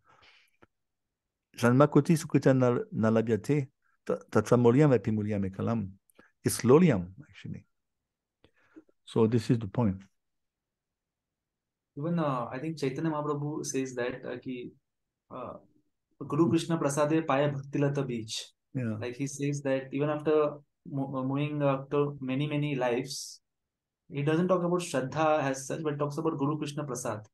Janmakoti Sukrita Nalabyate, Tatramuliam Epimuliam Ekalam. It's Loliam, actually. So this is the point. Even I think Chaitanya Mahaprabhu says that Guru Krishna Prasade Paya Bhaktilata Beach. Yeah. Like he says that even after moving after many lives, he doesn't talk about Shraddha as such, but talks about Guru Krishna Prasad.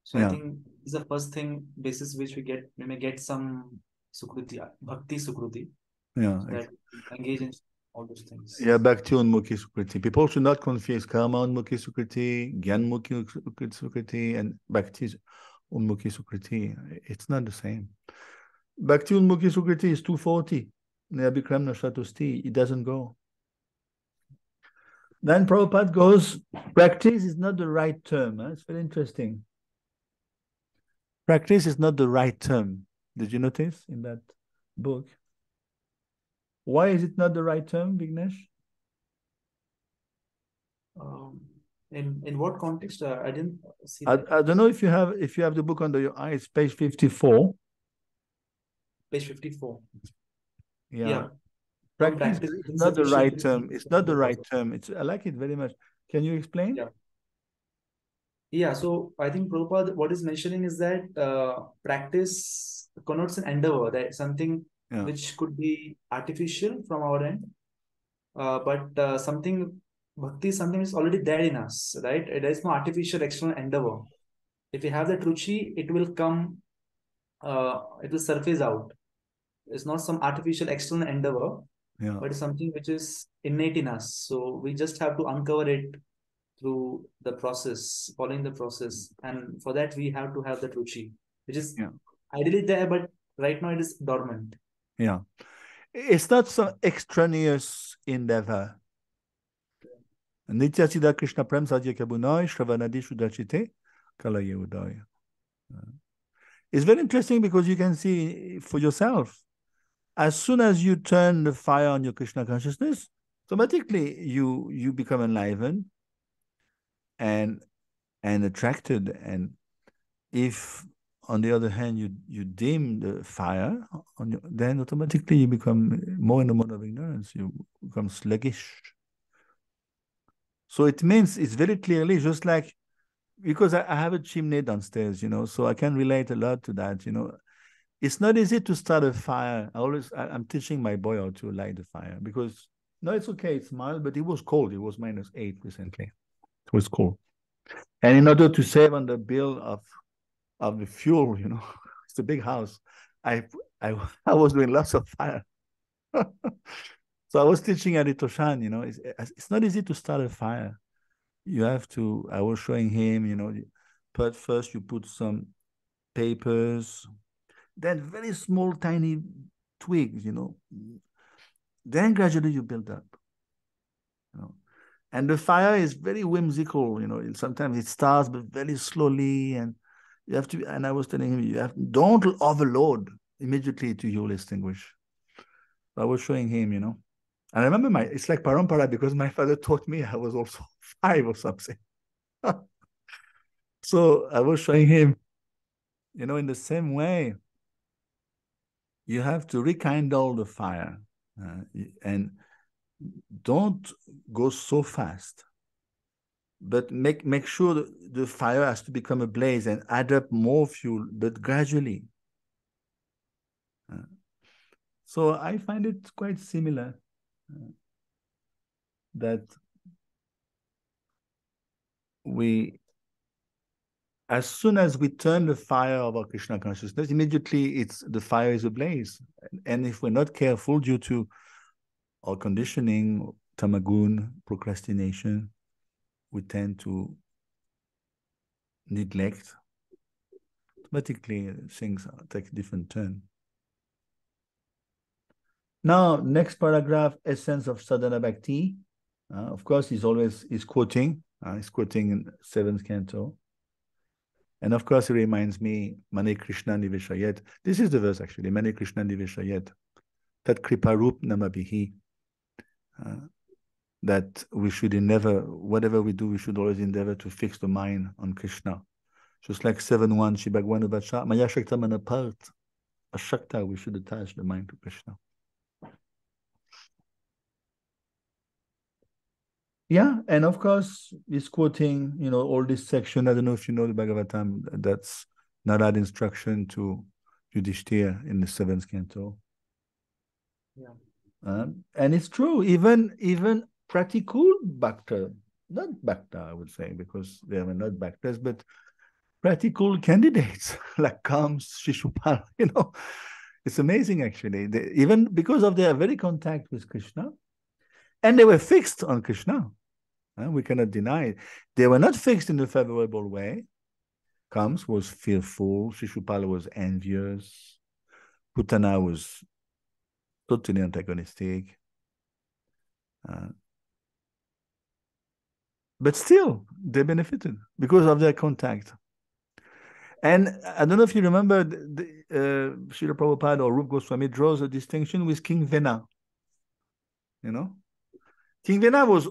So I think this is the first thing basis which we may get some Sukruti, Bhakti Sukruti. Yeah. So that engage in all those things. Yeah, Bhakti Unmukhi Sukriti. People should not confuse Karma Unmukhi Sukriti, Gyan Mukhi Sukriti, and Bhakti Unmukhi Sukriti. It's not the same. Bhakti Unmukhi Sukriti is 240. Nabikram Nashatusti. It doesn't go. Then Prabhupada goes, practice is not the right term. It's very interesting. Practice is not the right term. Did you notice in that book? Why is it not the right term, Vignesh? In what context? I didn't see I don't know if you have the book under your eyes, page 54. Page 54. Yeah. Practice is not the right term. It's not the right term. I like it very much. Can you explain? Yeah. So I think Prabhupada, what is mentioning is that practice connotes an endeavor, that something which could be artificial from our end, but something bhakti is something is already there in us, right? There is no artificial external endeavor. If we have that ruchi, it will come, it will surface out. It's not some artificial external endeavor, but it's something which is innate in us. So we just have to uncover it through the process, following the process. And for that, we have to have that ruchi, which is ideally there, but right now it is dormant. Yeah. It's not some extraneous endeavor. Nitya Siddha Krishna Prem Sadhya Kabunai Shravanadi Sudachite Kalaye Uday. It's very interesting because you can see for yourself, as soon as you turn the fire on your Krishna consciousness, automatically you become enlivened and attracted. And if on the other hand you dim the fire on your, then automatically you become more in the mode of ignorance. You become sluggish. So it means it's very clearly just like, because I have a chimney downstairs, so I can relate a lot to that. It's not easy to start a fire. I'm teaching my boy how to light the fire because no, it's okay, it's mild, but it was cold. It was -8 recently. It was cold. And in order to save on the bill of the fuel, it's a big house. I I was doing lots of fire. So I was teaching Aditoshan, it's not easy to start a fire. You have to, I was showing him, but first you put some papers, then very small, tiny twigs, then gradually you build up, and the fire is very whimsical, sometimes it starts, but very slowly, and you have to, and I was telling him, don't overload immediately to you'll extinguish. I was showing him, and I remember it's like parampara because my father taught me. I was also 5 or something. So I was showing him, in the same way, you have to rekindle the fire and don't go so fast, but make sure the fire has to become a blaze and add up more fuel, but gradually. So I find it quite similar that as soon as we turn the fire of our Krishna consciousness, immediately the fire is ablaze. And if we're not careful due to our conditioning, tamagun, procrastination, we tend to neglect. Automatically, things take a different turn. Now, next paragraph, essence of sadhana bhakti. Of course, he's quoting. He's quoting in 7th canto. And of course, it reminds me, Mane Krishna Niveshayet. This is the verse actually, Mane Krishna Niveshayet. Tat kriparup namabihi. That we should whatever we do, we should always endeavor to fix the mind on Krishna. Just like 7.1, Shibhagwan Ubacha, Maya Shakta Manapart. Ashakta, we should attach the mind to Krishna. Yeah, and of course, he's quoting, all this section. I don't know if you know the Bhagavatam, that's Narad instruction to Yudhishthir in the 7th canto. Yeah. And it's true, even practical bhakta, not bhakta, I would say, because they are not bhaktas, but practical candidates like Kams, Shishupal, it's amazing actually. Even because of their very contact with Krishna, and they were fixed on Krishna. We cannot deny it. They were not fixed in a favorable way. Kams was fearful. Shishupala was envious. Putana was totally antagonistic. But still, they benefited because of their contact. And I don't know if you remember, Srila Prabhupada or Rupa Goswami draws a distinction with King Vena. King Vena was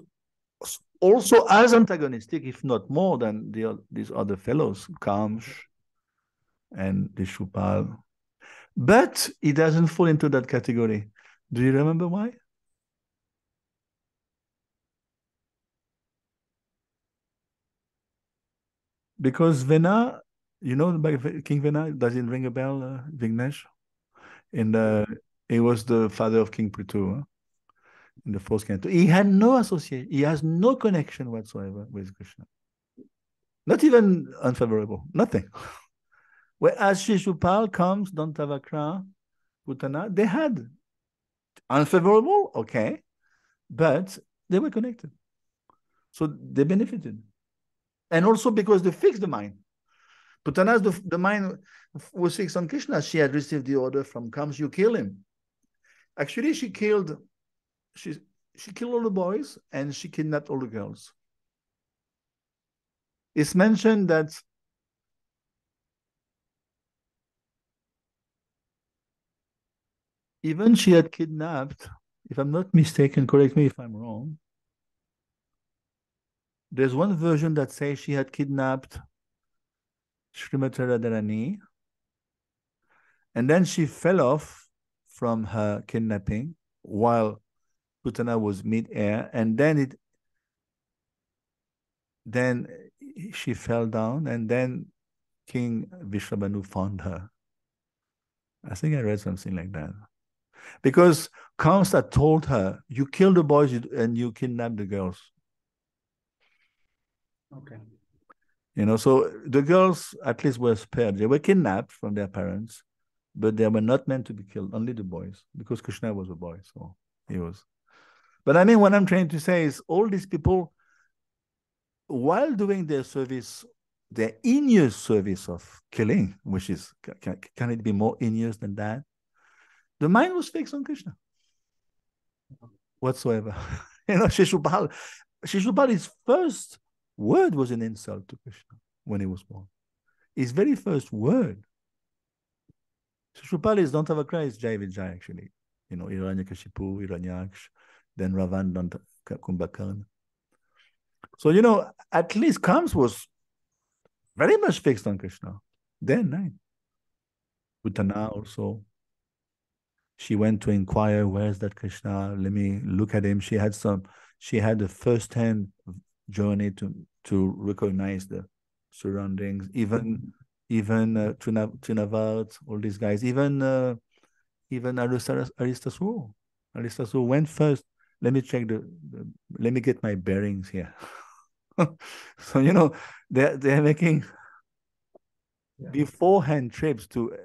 also as antagonistic, if not more, than these other fellows, Kamsh and Deshupal. But he doesn't fall into that category. Do you remember why? Because Vena, King Vena, does it ring a bell, Vignesh? In the He was the father of King Prithu in the fourth canto. He had no association. He has no connection whatsoever with Krishna. Not even unfavorable. Nothing. Whereas Shishupal comes, Dantavakra, Putana, they had unfavorable, okay, but they were connected. So they benefited. And also because they fixed the mind. Putana's the mind was fixed on Krishna. She had received the order from Kams, you kill him. Actually, she killed all the boys and she kidnapped all the girls. It's mentioned that even she had kidnapped, if I'm not mistaken, correct me if I'm wrong. There's one version that says she had kidnapped Srimati Radharani, and then she fell off from her kidnapping while Putana was mid-air, and then she fell down, and then King Vishwabhanu found her. I think I read something like that. Because Kamsa told her, you kill the boys and you kidnap the girls. Okay. So the girls at least were spared. They were kidnapped from their parents, but they were not meant to be killed, only the boys, because Krishna was a boy, so he was. But I mean, what I'm trying to say is all these people, while doing their service, their in-use service of killing, which is, can it be more in-use than that? The mind was fixed on Krishna whatsoever. Shishupal's first word was an insult to Krishna when he was born. His very first word. Shishupal is Dantavakra is Jai Vijay, actually. Hiranyakashipu, Hiranyaksh, then Ravan, Kumbhakarna. So, at least Kams was very much fixed on Krishna. Then, right? Putana also. She went to inquire, where's that Krishna? Let me look at him. She had a first-hand journey to recognize the surroundings. Even Trinavat, all these guys, even Aristasur. Aristasur went first. Let me check let me get my bearings here. So they're making beforehand trips to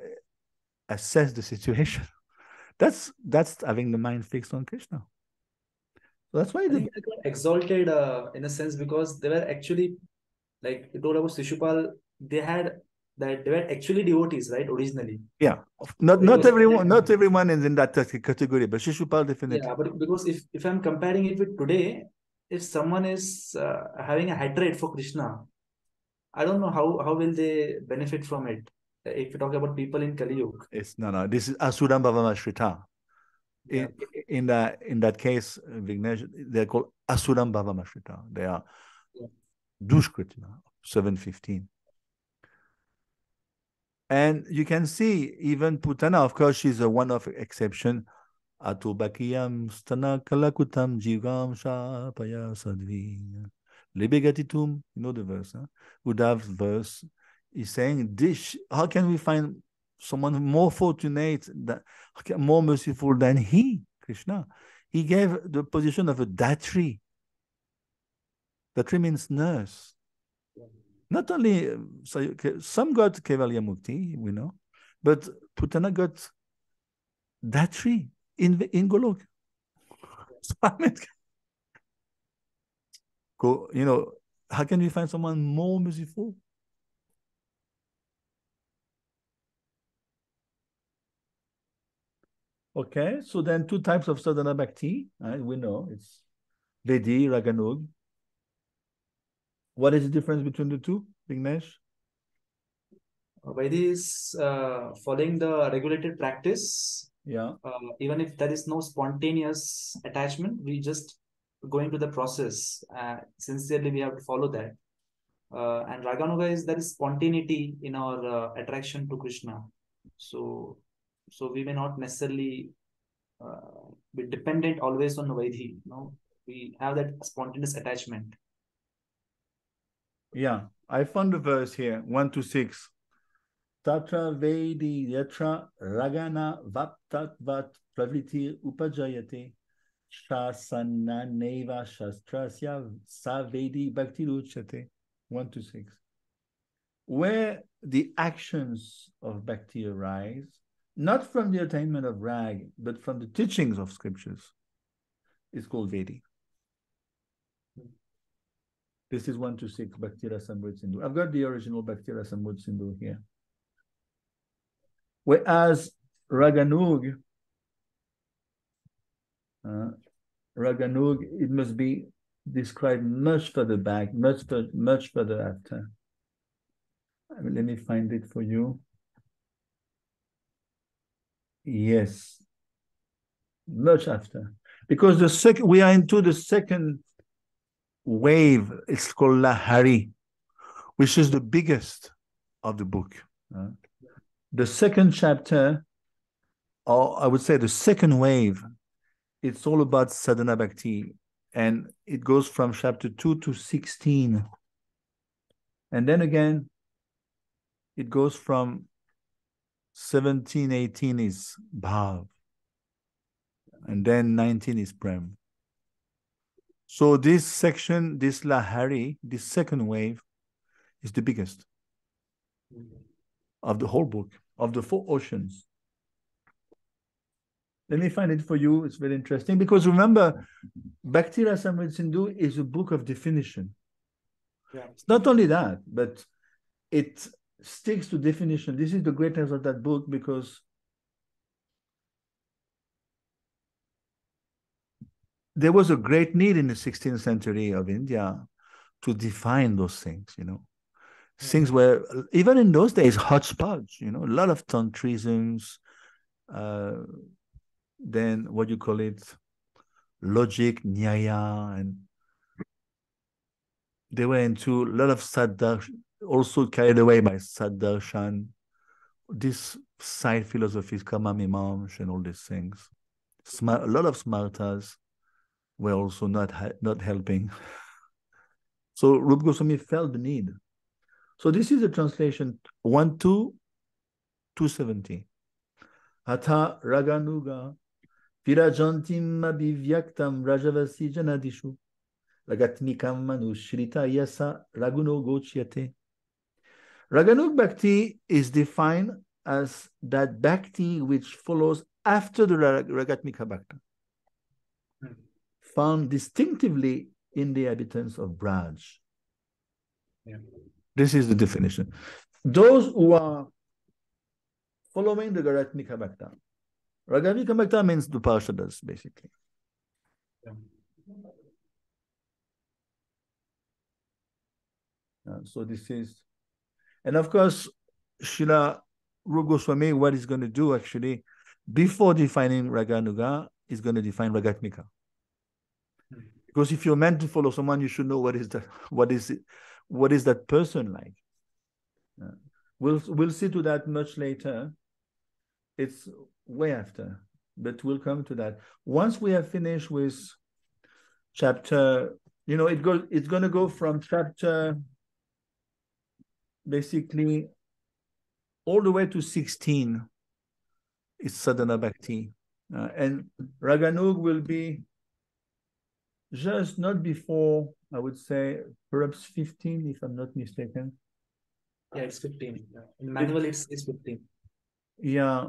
assess the situation. That's having the mind fixed on Krishna. So that's why I think they got exalted in a sense because they were actually, like you told about Shishupal, they were actually devotees, right? Originally. Yeah. Not everyone is in that category, but Shishupal definitely. Yeah, but because if I'm comparing it with today, if someone is having a hatred for Krishna, I don't know how will they benefit from it. If we talk about people in Kali Yuga. No. This is Asuram Bhavamashrita. Yeah. In that case, Vignesh, they're called Asuram Bhavamashrita. They are Dushkritina, 715. And you can see even Putana, of course, she's a one-off exception. Atubakiyam stana kalakutam jigam shapaya sadvi. Libegatitum, the verse, huh? Uddhav's verse is saying, how can we find someone more fortunate, more merciful than he, Krishna? He gave the position of a datri. Datri means nurse. Not only, some got Kevalya Mukti, we know, but Putana got datri in Golok. So, I mean, how can we find someone more merciful? Okay, so then two types of sadhana bhakti, right? We know it's Vedi, Raganug. What is the difference between the two, Vignesh? Vaidhi is following the regulated practice. Yeah. Even if there is no spontaneous attachment, we just going to the process. Sincerely, we have to follow that. And Raganuga is there is spontaneity in our attraction to Krishna. So we may not necessarily be dependent always on Vaidhi. We have that spontaneous attachment. Yeah, I found the verse here, 1 to 6. Tatra Vedi Yatra Ragana Vaptat Vat praviti upajayate shasana neva shastrasya savedi bhakti uchate. 1 to 6. Where the actions of bhakti arise, not from the attainment of rag, but from the teachings of scriptures, is called Vedi. This is 1 to 6, Bhakti Rasamrita Sindhu. I've got the original Bhakti Rasamrita Sindhu here. Whereas Raganug, it must be described much further back, much further after. Let me find it for you. Yes, much after, because we are into the second wave. It's called Lahari, which is the biggest of the book. The second chapter, or I would say the second wave, it's all about sadhana bhakti, and it goes from chapter 2 to 16, and then again it goes from 17, 18 is bhav, and then 19 is prem. So this section, this Lahari, this second wave, is the biggest of the whole book, of the 4 oceans. Let me find it for you. It's very interesting, because remember, Bhakti Rasamrita Sindhu is a book of definition. Yeah. It's not only that, but it sticks to definition. This is the greatness of that book, because there was a great need in the 16th century of India to define those things, Things were, even in those days, hodgepodge, a lot of tantrisms, then what you call it, logic, nyaya, and they were into a lot of saddarshan, also carried away by saddarshan, these side philosophies, kama mimamsa, and all these things. A lot of smartas were also not helping. So Rupa Goswami felt the need. So this is a translation 1 to 270. Atha raganuga virajantim abhivyaktam rajavasi janadishu ragatmikam manushrita yasa raguno gochyate. Raganug Bhakti is defined as that Bhakti which follows after the Ragatmika Bhakti, found distinctively in the inhabitants of Braj. Yeah. This is the definition. Those who are following the Ragatmika Bhakti. Ragatmika Bhakti means the Parshadas, basically. Yeah. So this is, and of course, Srila Rupa Goswami, what he's going to do actually, before defining Raganuga, is going to define Ragatmika. Because if you're meant to follow someone, you should know what is that person like. We'll see to that much later. It's way after, but we'll come to that. Once we have finished with chapter, it's going to go from chapter basically all the way to 16. It's sadhana bhakti, and Raganug will be just not before, I would say, perhaps 15, if I'm not mistaken. Yeah, it's 15. In manual, it's 15. Yeah,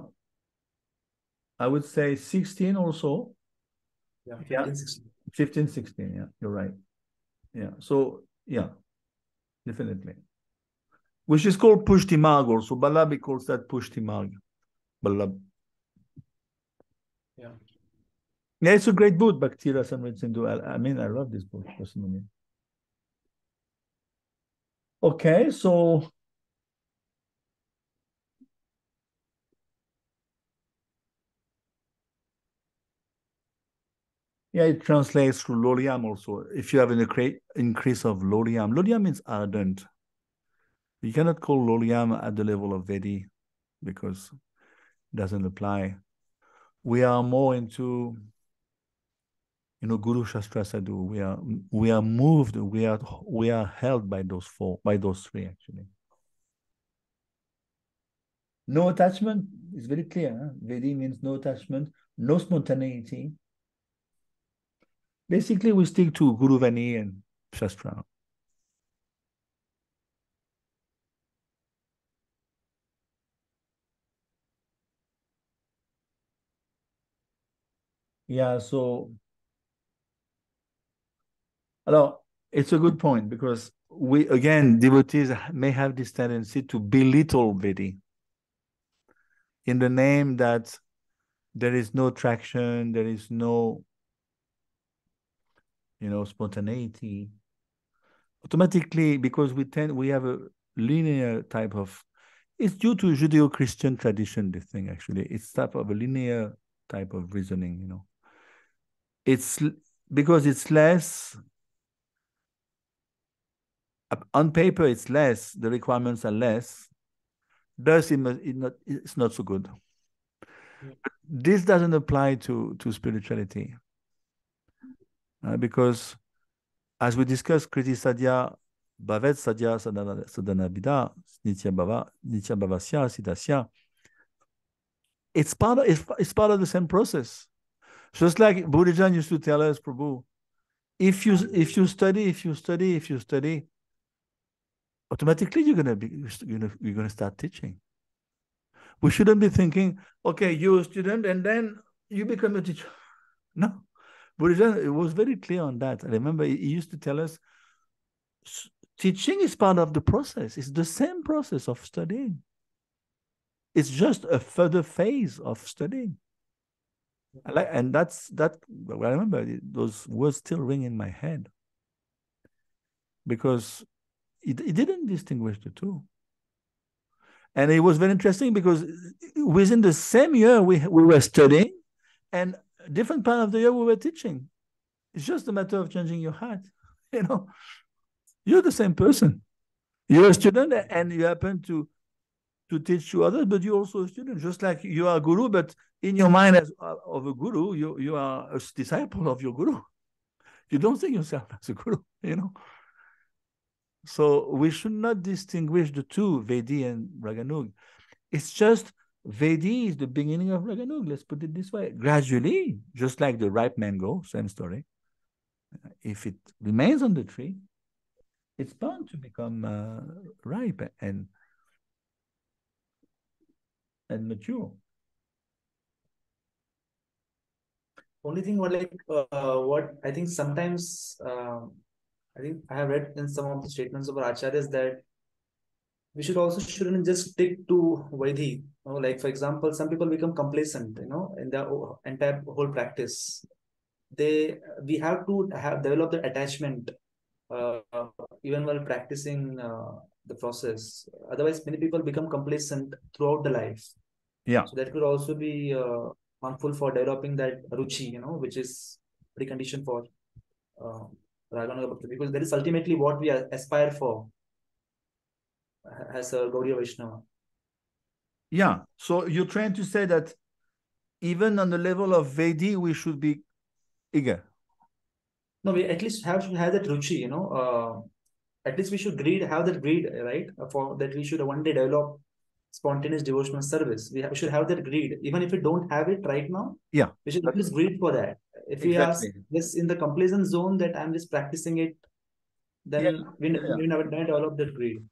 I would say 16 also. Yeah, 15, 16. 15, 16, yeah, you're right. Yeah, so, yeah, definitely. Which is called Pushti Marg also. Balabi calls that Pushti Marg. Balab. Yeah. Yeah, it's a great book, Bhakti Rasamrita Sindhu. I mean, I love this book personally. Okay, so yeah, it translates to Loliam also. If you have an increase of Loliam, Loliam means ardent. You cannot call Loliam at the level of Vedi because it doesn't apply. We are more into, Guru Shastra Sadhu. We are moved. We are held by those 3 actually. No attachment. It's very clear. Huh? Vedi means no attachment, no spontaneity. Basically, we stick to Guru Vani and Shastra. Yeah, so alors, it's a good point because we again devotees may have this tendency to belittle Vedi in the name that there is no traction, there is no, spontaneity. Automatically, because we have a linear type of, it's due to Judeo-Christian tradition, this thing actually. It's type of a linear type of reasoning. It's because it's less, on paper it's less, the requirements are less, thus it's not so good. This doesn't apply to spirituality because as we discussed, Kriti Sadhya, Bhavet Sadhya, Sadhana Vida, Nitya Bhavasya, Siddhasya, it's part of the same process. Just like Buddhajan used to tell us, Prabhu, if you study, automatically you're gonna start teaching. We shouldn't be thinking, okay, you're a student and then you become a teacher. No. Buddhism was very clear on that. I remember he used to tell us, teaching is part of the process. It's the same process of studying. It's just a further phase of studying. And that's that. I remember those words still ring in my head because it didn't distinguish the two. And it was very interesting because within the same year we were studying, and different part of the year we were teaching. It's just a matter of changing your hat. You're the same person. You're a student and you happen to teach to others, but you're also a student, just like you are a guru, but in your mind of a guru, you are a disciple of your guru. You don't think yourself as a guru. So we should not distinguish the two, Vedi and Raganug. It's just Vedi is the beginning of Raganug. Let's put it this way. Gradually, just like the ripe mango, same story. If it remains on the tree, it's bound to become ripe and mature. Only thing what I think sometimes I think I have read in some of the statements of our acharyas that we shouldn't just stick to Vaidhi. Like for example, some people become complacent, in their entire whole practice. We have to develop the attachment uh, even while practicing the process. Otherwise, many people become complacent throughout the life. Yeah. So that could also be harmful for developing that ruchi, which is precondition for Ragana Bhakti, because that is ultimately what we aspire for as a Gaudiya Vaishnava. Yeah. So you're trying to say that even on the level of Vedi, we should be eager. No, we at least have that ruchi, at least we should have that greed, right? For that we should one day develop spontaneous devotional service. We should have that greed, even if we don't have it right now. Yeah, we should at least greed for that. If we are just in the complacent zone that I'm just practicing it, then we never develop that greed.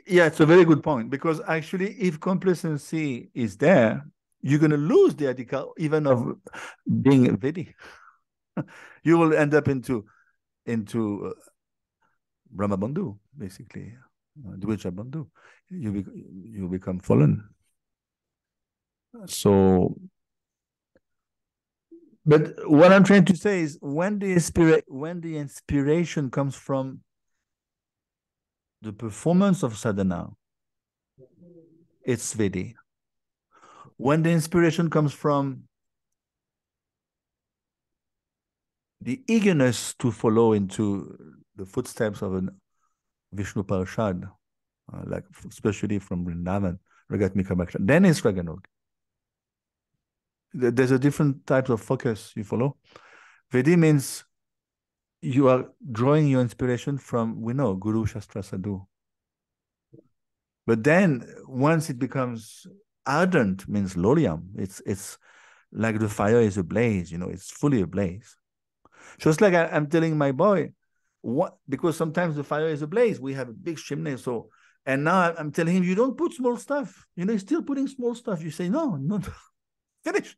Yeah, it's a very good point because actually, if complacency is there, you're going to lose the idea even of being Vedi. You will end up into Brahma Bandhu, basically, Dvija Bandhu. You become fallen. So, but what I'm trying to say is when the inspiration comes from the performance of sadhana, it's Vedi. When the inspiration comes from the eagerness to follow into the footsteps of a Vishnu Parashad, like especially from Vrindavan, Ragatmika Bhaksha, then it's Raganug. There's a different type of focus you follow. Vedi means you are drawing your inspiration from, we know, Guru, Shastra, Sadhu. But then once it becomes ardent means loriam. It's like the fire is ablaze, it's fully ablaze. Just like I'm telling my boy, what, because sometimes the fire is ablaze. We have a big chimney, and now I'm telling him, you don't put small stuff. He's still putting small stuff. You say, no, no, finish.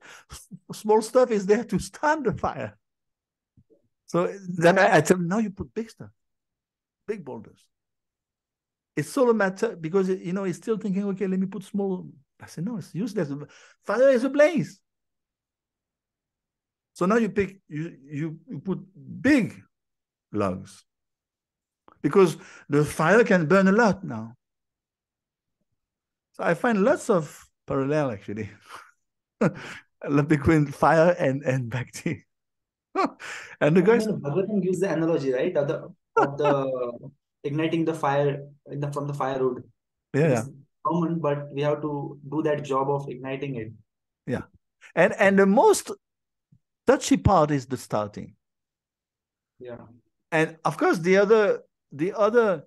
Small stuff is there to stand the fire. So then I tell him, now you put big stuff, big boulders. It's all a matter because, he's still thinking, okay, let me put small. I said, no, it's useless. Fire is ablaze. So now you put big logs because the fire can burn a lot now. So I find lots of parallel actually between fire and bhakti. And the guys, Bhagavatam gives the analogy, right, of the igniting the fire from the firewood. yeah, It yeah, is common, but we have to do that job of igniting it. yeah, and the most touchy part is the starting. Yeah. And of course, the other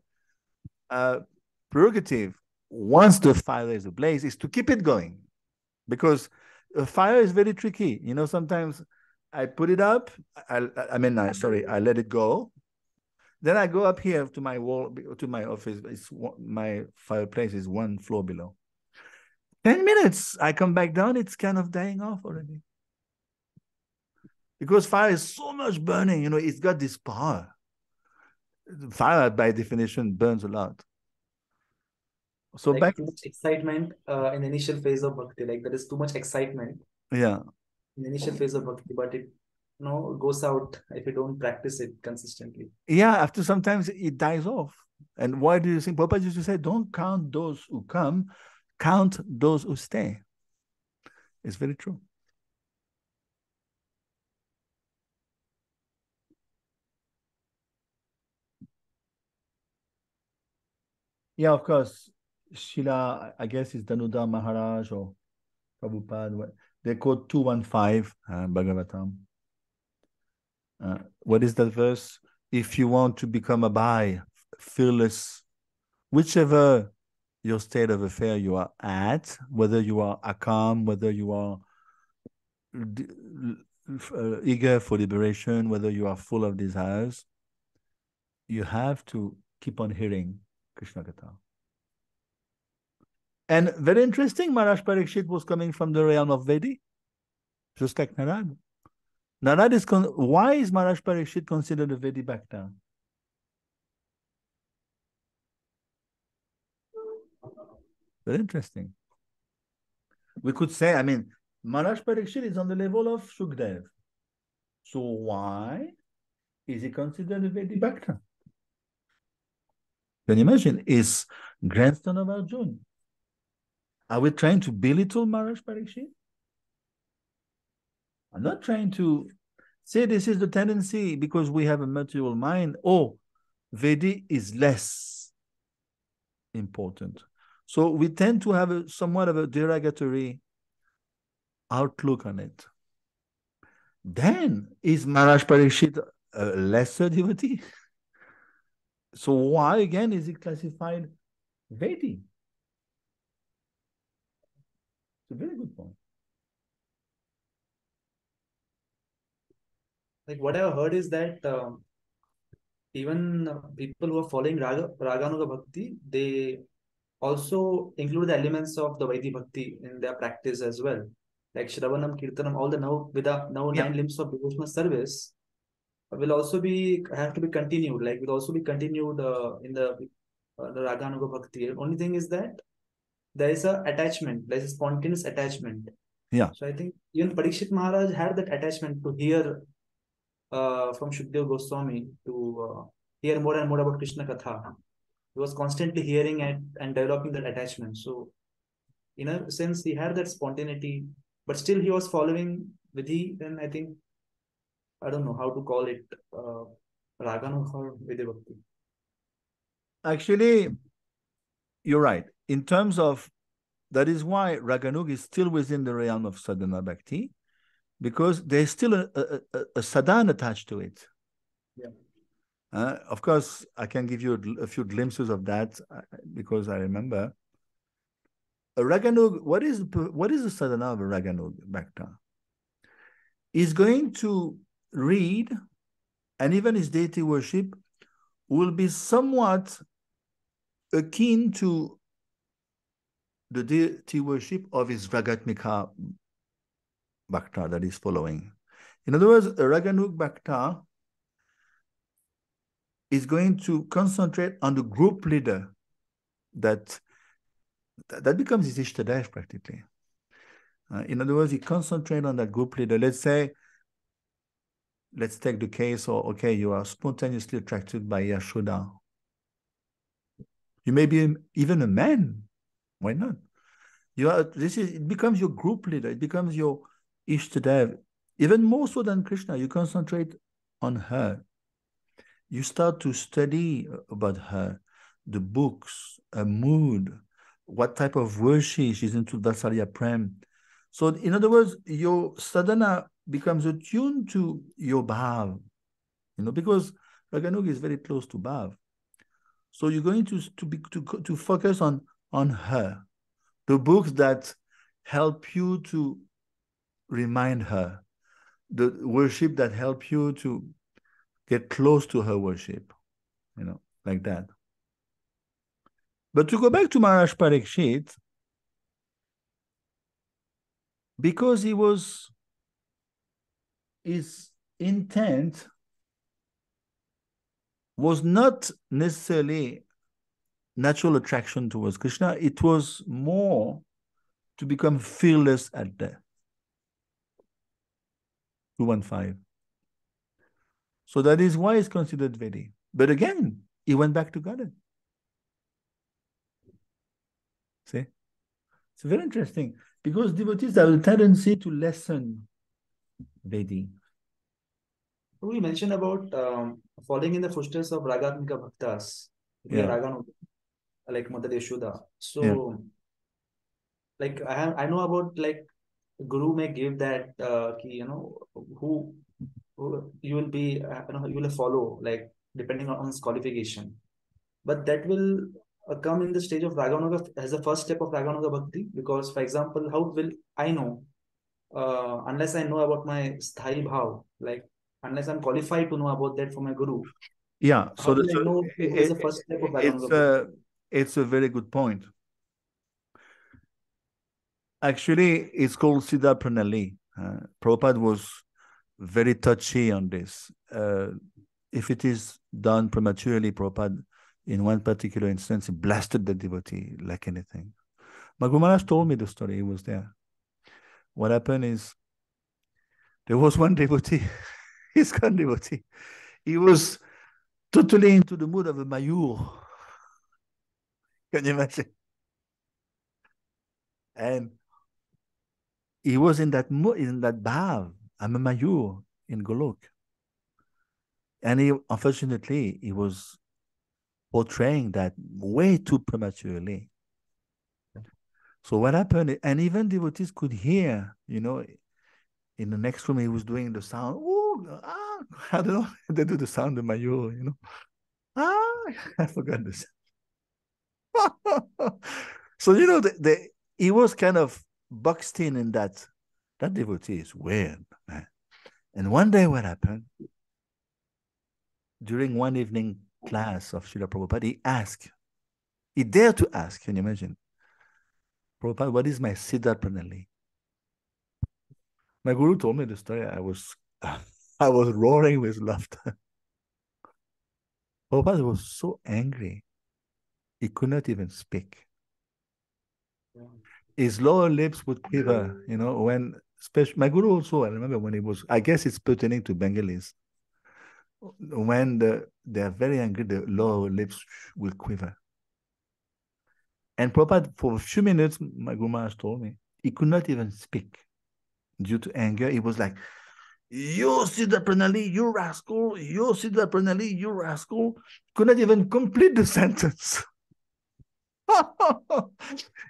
prerogative once the fire is ablaze is to keep it going, because a fire is very tricky. Sometimes I put it up. I let it go. Then I go up here to my wall, to my office. My fireplace is one floor below. 10 minutes, I come back down. It's kind of dying off already. Because fire is so much burning, it's got this power. Fire, by definition, burns a lot. So Like back, too much excitement in the initial phase of bhakti. Like there is too much excitement yeah, in the initial phase of bhakti, but it goes out if you don't practice it consistently. yeah. After sometimes it dies off. And why do you think Papa used to say, don't count those who come, count those who stay? It's very true. Yeah, of course. Sheila, I guess it's Danuda Maharaj or Prabhupada. They quote 215 Bhagavatam. What is that verse? If you want to become a Bhai, fearless, whichever your state of affair you are at, whether you are akam, whether you are eager for liberation, whether you are full of desires, you have to keep on hearing Krishna Katha. And very interesting, Maharaj Parikshit was coming from the realm of Vedi, just like Narad. Narad is why is Maharaj Parikshit considered a Vedi Bhakta? Very interesting. We could say, Maharaj Parikshit is on the level of Shukdev. So why is he considered a Vedi Bhakta? Can you imagine? Is grandson of Arjuna. Are we trying to belittle Maharaj Parikshit? I'm not trying to say this is the tendency because we have a material mind. Oh, Vedi is less important. So we tend to have somewhat of a derogatory outlook on it. Then is Maharaj Parikshit a lesser devotee? So why again is it classified Vedi? It's a very good point. Like what I've heard is that even people who are following Raganuga Bhakti, they also include the elements of the Vaidhi Bhakti in their practice as well. Like Shravanam, Kirtanam, all the now Yeah. 9 limbs of devotional service will also have to be continued. Like will also be continued in the Raganuga Bhakti. Only thing is that there is a attachment. There is a spontaneous attachment. Yeah. So I think even Parikshit Maharaj had that attachment to hear from Shukdev Goswami to hear more and more about Krishna Katha. He was constantly hearing it and developing that attachment. So, in a sense, he had that spontaneity, but still he was following Vidhi. Then I think, I don't know how to call it, Raganu or Vidhi Bhakti. Actually, you're right. In terms of, that is why Raganug is still within the realm of sadhana bhakti, because there's still a sadhana attached to it. Yeah. Of course, I can give you a few glimpses of that because I remember. A Raganug, what is the sadhana of a Raganug Bhakta? He's going to read, and even his deity worship will be somewhat akin to the deity worship of his Ragatmika Bhakta that is following. In other words, a Raganug Bhakta is going to concentrate on the group leader that becomes his Ishtadev practically. In other words, he concentrates on that group leader. Let's say, let's take the case, or okay, you are spontaneously attracted by Yashoda. You may be even a man. Why not? It becomes your group leader. It becomes your Ishtadev. Even more so than Krishna, you concentrate on her. You start to study about her, the books, her mood, what type of worship she's into, Vatsalya Prem. So in other words, your sadhana becomes attuned to your bhav, because Raganug is very close to bhav. So you're going to focus on her, the books that help you to remind her, the worship that help you to get close to her worship, like that. But to go back to Maharaj Parikshit, because his intent was not necessarily natural attraction towards Krishna, it was more to become fearless at death. 215. So that is why it's considered Vedi. But again, he went back to Godhead. See? It's very interesting because devotees have a tendency to lessen Vedi. We mentioned about following in the footsteps of Ragatmika Bhaktas, Raganu, like Mother Yashoda. So, like I know about like Guru may give that who you will be you will follow like depending on his qualification, but that will come in the stage of Raganuga as the first step of Raganuga Bhakti, because for example, how will I know unless I know about my Sthai Bhav, like unless I'm qualified to know about that from my Guru. Yeah, how will I know what is the first step of Raganuga Bhakti? It's a very good point. Actually, it's called Siddha Pranali. Prabhupada was very touchy on this. If it is done prematurely, Prabhupada, in one particular instance, he blasted the devotee like anything. Guru Maharaj told me the story. He was there. What happened is, there was one devotee, his ISKCON devotee. He was totally into the mood of a Mayur. Can you imagine? And he was in that mood, in that bhav. I'm a Mayur in Golok. And unfortunately, he was portraying that way too prematurely. So what happened, and even devotees could hear, in the next room, he was doing the sound. I don't know. They do the sound of Mayur, I forgot this. So, he was kind of boxed in that devotee is weird, man. And one day what happened, during one evening class of Srila Prabhupada, he dared to ask, can you imagine? Prabhupada, what is my Siddha Pranali? My Guru told me the story. I was roaring with laughter. Prabhupada was so angry, he could not even speak. His lower lips would quiver, when, especially, my Guru also, I remember when he was, I guess it's pertaining to Bengalis. When they are very angry, the lower lips will quiver. And Prabhupada, for a few minutes, my Guru Maharaj told me, he could not even speak due to anger. He was like, you Siddha Pranali, you rascal. You Siddha Pranali, you rascal. Could not even complete the sentence.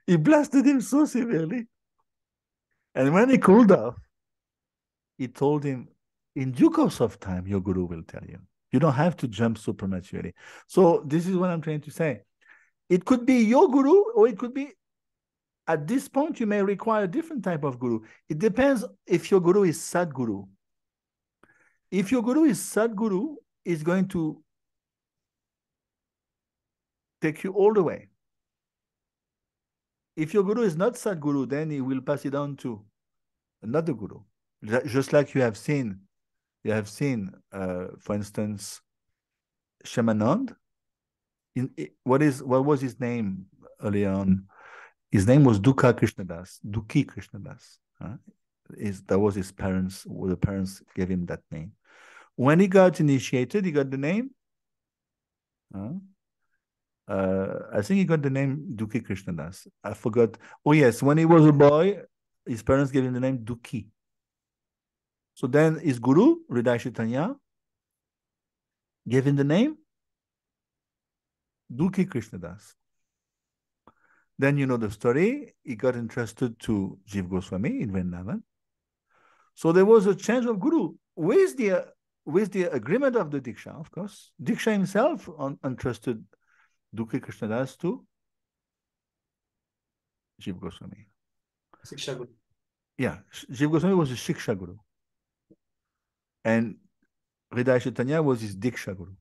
He blasted him so severely. And when he cooled off, he told him, in due course of time, your Guru will tell you. You don't have to jump so prematurely. So this is what I'm trying to say. It could be your Guru, or it could be At this point, you may require a different type of guru. It depends if your guru is Sadguru. If your guru is Sadguru, is going to take you all the way. If your guru is not Sadguru, then he will pass it on to another guru. Just like you have seen, for instance, Shamanand. What was his name early on? His name was Dukhi Krishnadas. That was his parents. The parents gave him that name. When he got initiated, he got the name. I think he got the name Dukhi Krishnadas. I forgot. Oh yes, when he was a boy, his parents gave him the name Dukhi. So then his guru, Hriday Chaitanya, gave him the name Dukhi Krishnadas. Then you know the story. He got entrusted to Jiva Goswami in Vrindavan. So there was a change of guru with the agreement of the Diksha, of course. Diksha himself entrusted Dukhi Krishnadas to Jiva Goswami. Shiksha Guru. Yeah, Jiva Goswami was a Shiksha Guru. And Hriday Chaitanya was his Diksha Guru.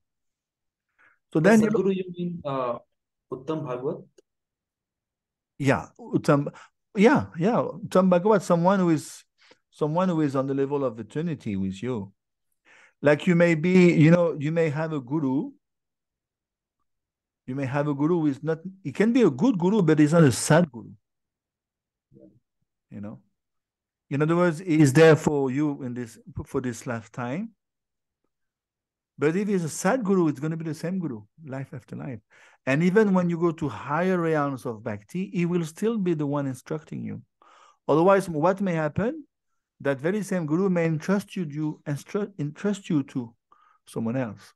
So By then Sadguru, you mean Uttam Bhagwat? Yeah, Uttam Bhagavat, someone who is on the level of eternity with you. Like you may be, you may have a guru. You may have a guru who is not, he can be a good guru, but he's not a sad guru. In other words, he is there for you for this lifetime. But if he's a sad guru, it's going to be the same guru, life after life. And even when you go to higher realms of bhakti, he will still be the one instructing you. Otherwise, what may happen? That very same guru may entrust you to someone else.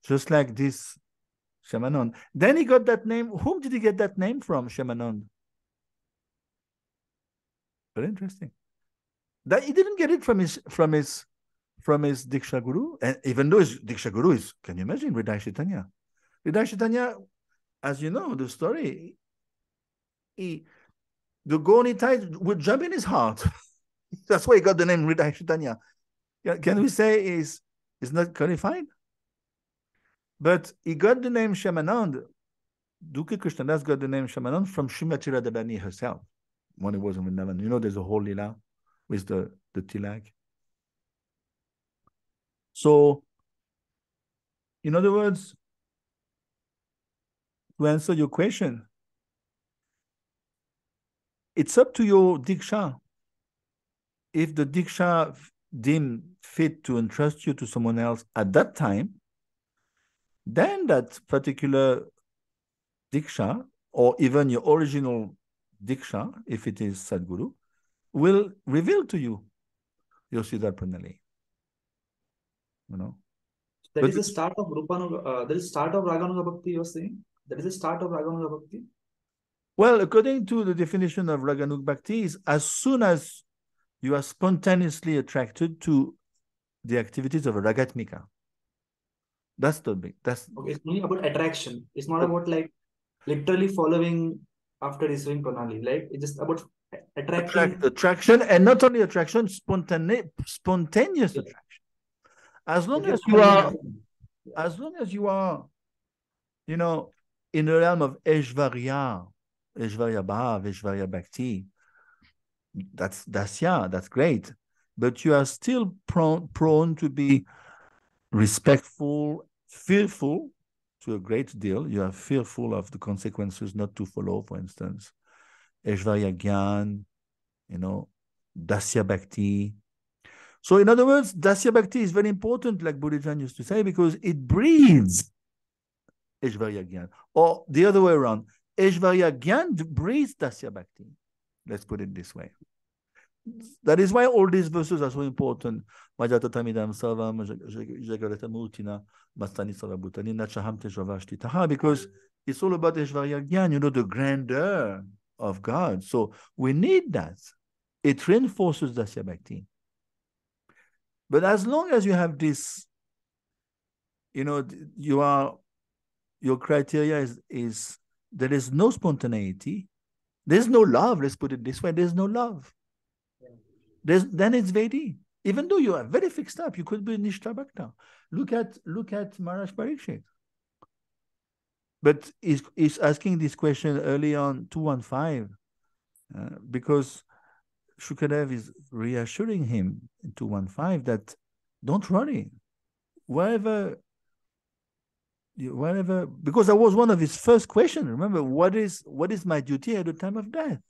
Just like this Shamanand. Then he got that name. Whom did he get that name from, Shamanand? Very interesting. That he didn't get it from his Diksha Guru, and even though his Diksha Guru is, can you imagine, Hriday Chaitanya? Hriday Chaitanya, as you know the story, the Goni tide would jump in his heart. That's why he got the name Hriday Chaitanya. Can we say is not qualified? But he got the name Shamanand. Dukhi Krishnadas got the name Shamanand from Srimati Radharani herself when he was in Vrindavan. You know, there's a whole lila with the tilak. So, in other words, to answer your question, it's up to your Diksha. If the Diksha deemed fit to entrust you to someone else at that time, then that particular Diksha, or even your original Diksha, if it is Sadguru, will reveal to you your Siddhar Pranali. That is the start of Rupanuga. That is start of Raganuga Bhakti, you're saying? That is the start of Raganuga Bhakti? Well, according to the definition of Raganuga Bhakti, is as soon as you are spontaneously attracted to the activities of a Ragatmika. That's the big. That's okay. It's only about attraction. It's not about like literally following after receiving Pranali. Like it's just about attracting. Attraction, and not only attraction, spontaneous attraction. As long as you are, in the realm of Aishvarya Bhav, Aishvarya Bhakti, that's great. But you are still prone to be respectful, fearful to a great deal. You are fearful of the consequences not to follow, for instance. Aishvarya Gyan, Dasya Bhakti. So in other words, Dasya Bhakti is very important, like Bodhijan used to say, because it breeds Aishvarya Gyan. Or the other way around, Aishvarya Gyan breeds Dasya Bhakti. Let's put it this way. That is why all these verses are so important. Because it's all about Aishvarya Gyan, the grandeur of God. So we need that. It reinforces Dasya Bhakti. But as long as you have this, your criteria is there is no spontaneity, There's no love, let's put it this way. There's no love. Then it's Vedi. Even though you are very fixed up, you could be Nishta Bhakta. Look at Maharaj Parikshit. But he's asking this question early on, 215, because Shukadev is reassuring him in 215 that don't worry. Wherever, because that was one of his first questions. Remember, what is my duty at the time of death?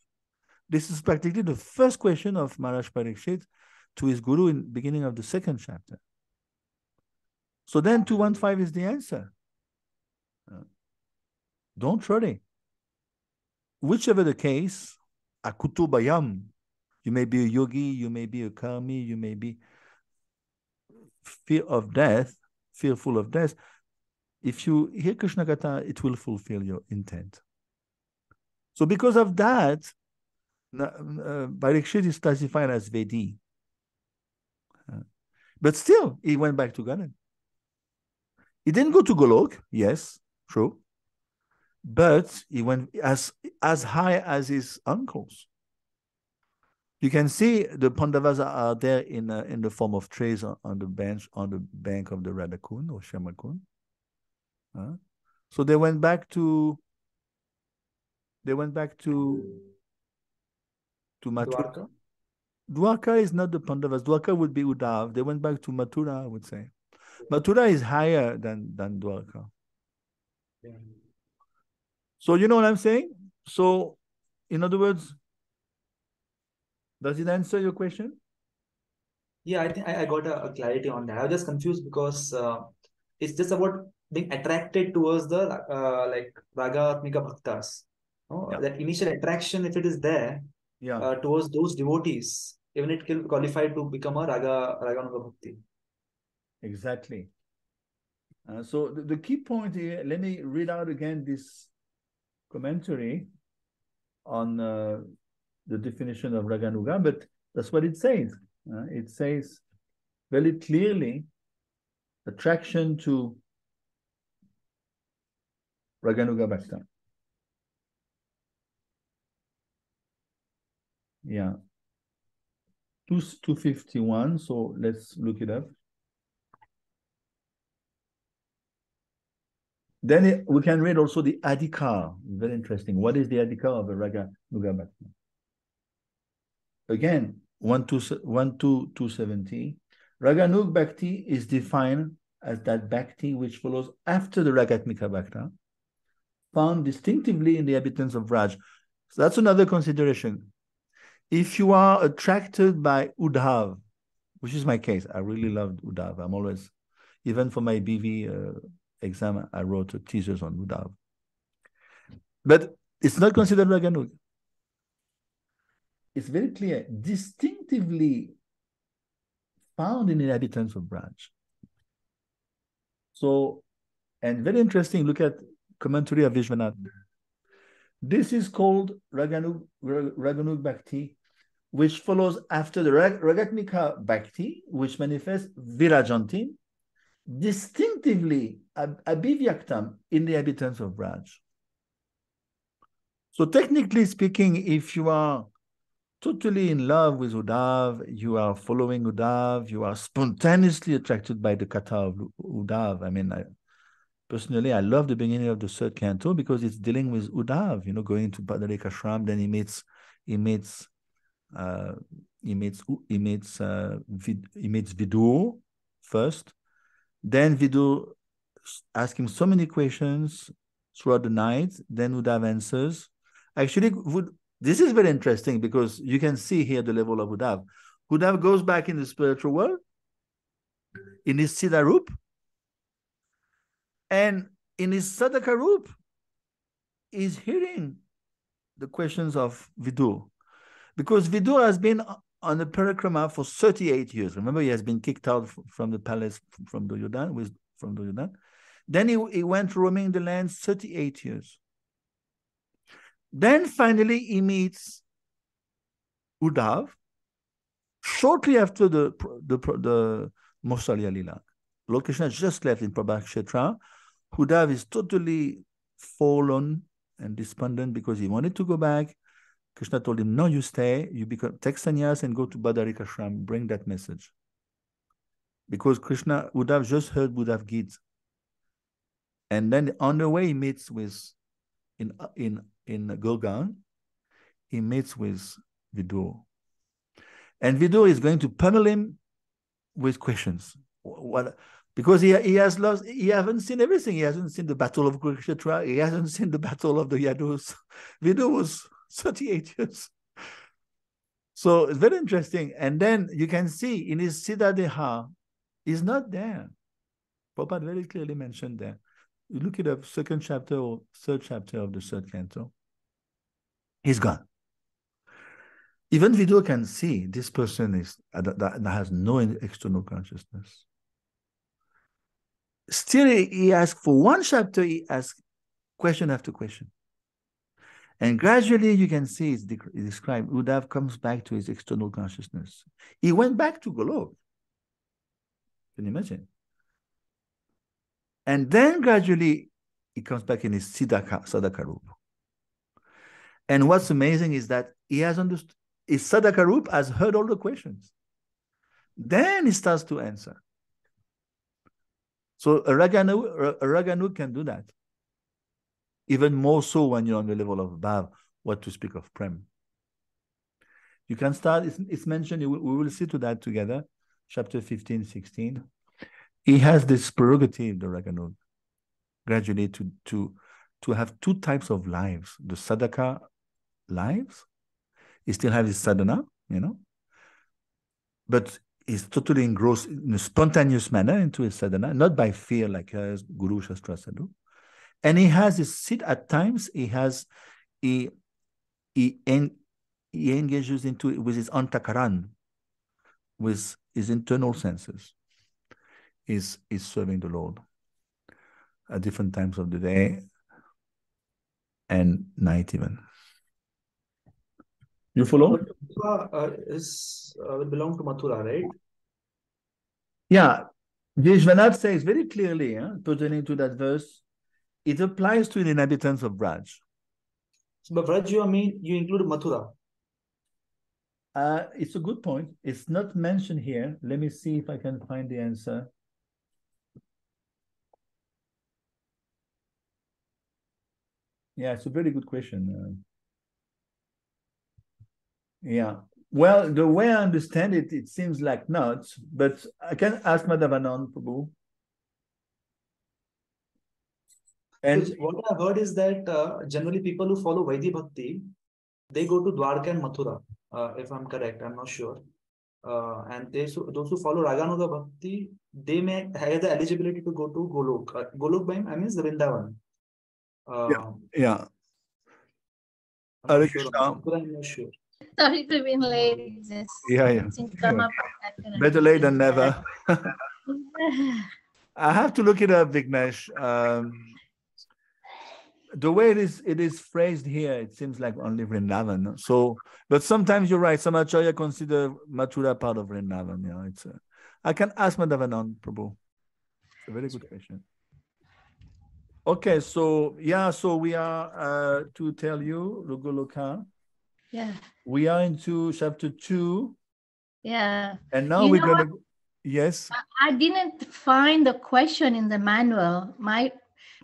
This is practically the first question of Maharaj Parikshit to his guru in the beginning of the second chapter. So then 215 is the answer. Don't worry. Whichever the case, akuto bayam. You may be a yogi, you may be a karmi, you may be fearful of death. If you hear Krishna Katha, it will fulfill your intent. So because of that, Parikshit is classified as Vedi. But still, he went back to Garden. He didn't go to Golok, yes, true. But he went as high as his uncles. You can see the Pandavas are there in the form of trees on the bank of the Radhakund or Shamakund. So they went back to Mathura. Dwarka is not the Pandavas. Dwarka would be Uddhav. They went back to Mathura, I would say. Mathura is higher than Dwarka. Yeah. So you know what I'm saying? So, in other words, does it answer your question? Yeah, I think I got a clarity on that. I was just confused because it's just about being attracted towards the like Ragatmika Bhaktas. Yeah. That initial attraction, if it is there, towards those devotees, even it can qualify to become a Raganuga Bhakti. Exactly. So the key point here, let me read out again this commentary on the definition of Raganuga, but that's what it says. It says very clearly attraction to Raganuga Bhakta. Yeah. 251, so let's look it up. Then we can read also the Adhikar. Very interesting. What is the Adhikar of a Raganuga Bhakta? Again, 270. Raganug Bhakti is defined as that Bhakti which follows after the Ragatmika Bhakta, found distinctively in the inhabitants of Raj. So that's another consideration. If you are attracted by Uddhav, which is my case, I really loved Uddhav. I'm always, even for my BV exam, I wrote a thesis on Uddhav. But it's not considered Raganug. It's very clear, distinctively found in the inhabitants of Braj. So, and very interesting, look at commentary of Vishwanath. This is called Raganug Bhakti, which follows after the Ragatmika Bhakti, which manifests Virajantim, distinctively Abhivyaktam in the inhabitants of Braj. So technically speaking, if you are totally in love with Uddhav, you are following Uddhav, you are spontaneously attracted by the Katha of Uddhav. I mean, personally, I love the beginning of the third canto because it's dealing with Uddhav, going to Padalek Ashram, then he meets Vidur first. Then Vidur asks him so many questions throughout the night. Then Uddhav answers. Actually, this is very interesting because you can see here the level of Uddhav. Uddhav goes back in the spiritual world, in his Siddharup, and in his Sadhakarup, is hearing the questions of Vidur. Because Vidur has been on the parikrama for 38 years. Remember, he has been kicked out from the palace from Duryodhana. Then he went roaming the land 38 years. Then finally he meets Uddhav shortly after the Mausolya Lila. Lord Krishna just left in Prabhakshetra. Uddhav is totally fallen and despondent because he wanted to go back. Krishna told him, no, you stay, you become, take sannyas and go to Badarikashram, bring that message. Because Krishna would have just heard Buddha Gita. And then on the way, he meets with, in Gurgaon, he meets with Vidur. And Vidur is going to pummel him with questions. What? Because he has lost, he hasn't seen everything. He hasn't seen the Battle of Kurukshetra. He hasn't seen the Battle of the Yadus. Vidur was 38 years. So it's very interesting. And then you can see in his Siddha Deha, he's not there. Prabhupada very clearly mentioned there. You look at the second chapter or third chapter of the third canto, he's gone. Even Vidur can see this person is that has no external consciousness. Still, he asks for one chapter, he asks question after question. And gradually you can see it's described, Uddhav comes back to his external consciousness. He went back to Golok. Can you imagine? And then gradually he comes back in his Sadhaka Rup. And what's amazing is that he has understood, his Sadhaka Rup has heard all the questions. Then he starts to answer. So a Raganu can do that. Even more so when you're on the level of Bhav, what to speak of Prem. You can start, it's mentioned, we will see to that together, chapter 15, 16. He has this prerogative, the Raganu, gradually to have two types of lives. The Sadhaka lives, he still has his sadhana, but he's totally engrossed in a spontaneous manner into his sadhana, not by fear like Guru Shastra Sadhu. And he has his sit at times, he engages into it with his antakaran, with his internal senses, is serving the Lord at different times of the day and night even. You follow? Will belong to Mathura, right? Yeah. Vishwanath says very clearly, pertaining to that verse, it applies to the inhabitants of Braj. But Braj, you include Mathura. It's a good point. It's not mentioned here. Let me see if I can find the answer. Yeah, it's a very good question. Yeah. Well, the way I understand it, it seems like not, but I can ask Madhavanand Prabhu. And what I heard is that generally people who follow Vaidhi Bhakti, they go to Dwarka and Mathura, if I'm correct, I'm not sure. And those who follow Raganuga Bhakti, they may have the eligibility to go to Golok. Golok by I mean the Vrindavan. Yeah. I'm not sure. I'm not sure. Sorry to be late. Just yeah. Come up. Better late than never. I have to look it up, Vignesh. The way it is phrased here, it seems like only Vrindavan. So, but sometimes you're right. Some Acharya consider Mathura part of Vrindavan. I can ask Madhavanand Prabhu. It's a very good question. Okay, so we are to tell you, Rugoloka. Yeah. We are into chapter 2. Yeah. And now we're going to, yes. I didn't find the question in the manual. My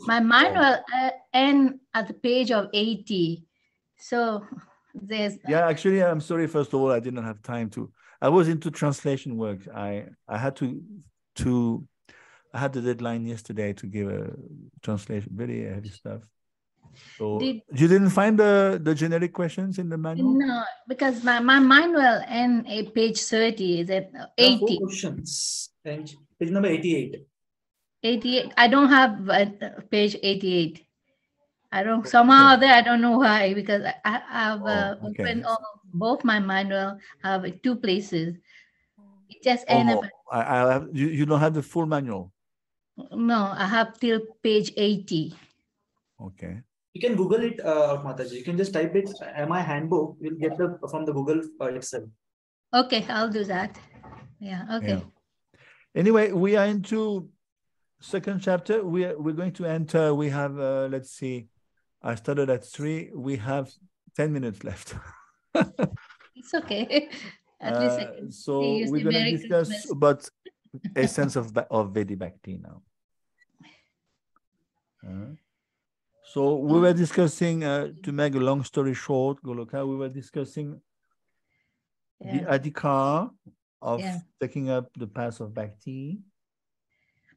manual ends at the page of 80. So there's. Yeah, actually, I'm sorry. First of all, I didn't have time to. I was into translation work. I had to. I had the deadline yesterday to give a translation. Very heavy stuff. So you didn't find the generic questions in the manual? No, because my manual ends at page 30. Is at 80. 4 questions. Page number 88. 88. I don't have page 88. I don't somehow there. I don't know why, because I have opened both my manual. I have 2 places. It just ended. I have, you don't have the full manual. No, I have till page 80. Okay. You can Google it, Mataji. You can just type it, MI handbook. You'll get from the Google itself. Okay, I'll do that. Yeah, okay. Yeah. Anyway, we are into second chapter. We're going to enter. We have, let's see, I started at 3. We have 10 minutes left. It's okay. At least I can see So you we're say going to Merry discuss Christmas. about essence of Vedic Bhakti now. So we were discussing, to make a long story short, Goloka, we were discussing the adhikar of taking up the path of Bhakti.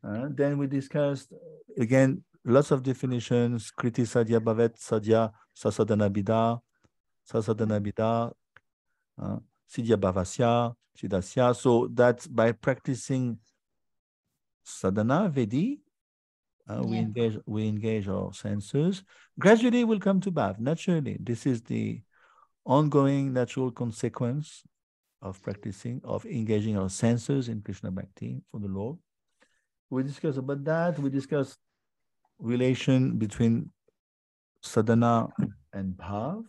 Then we discussed, again, lots of definitions, Kriti Sadhya Bhavet Sadhya Sasadana Bida, Sidhya Bhavasya, Siddhasya. So that's by practicing sadhana, Vedi, we engage our senses. Gradually we'll come to bhav, naturally. This is the ongoing natural consequence of practicing, of engaging our senses in Krishna Bhakti for the Lord. We discussed about that. We discussed relation between sadhana and bhav.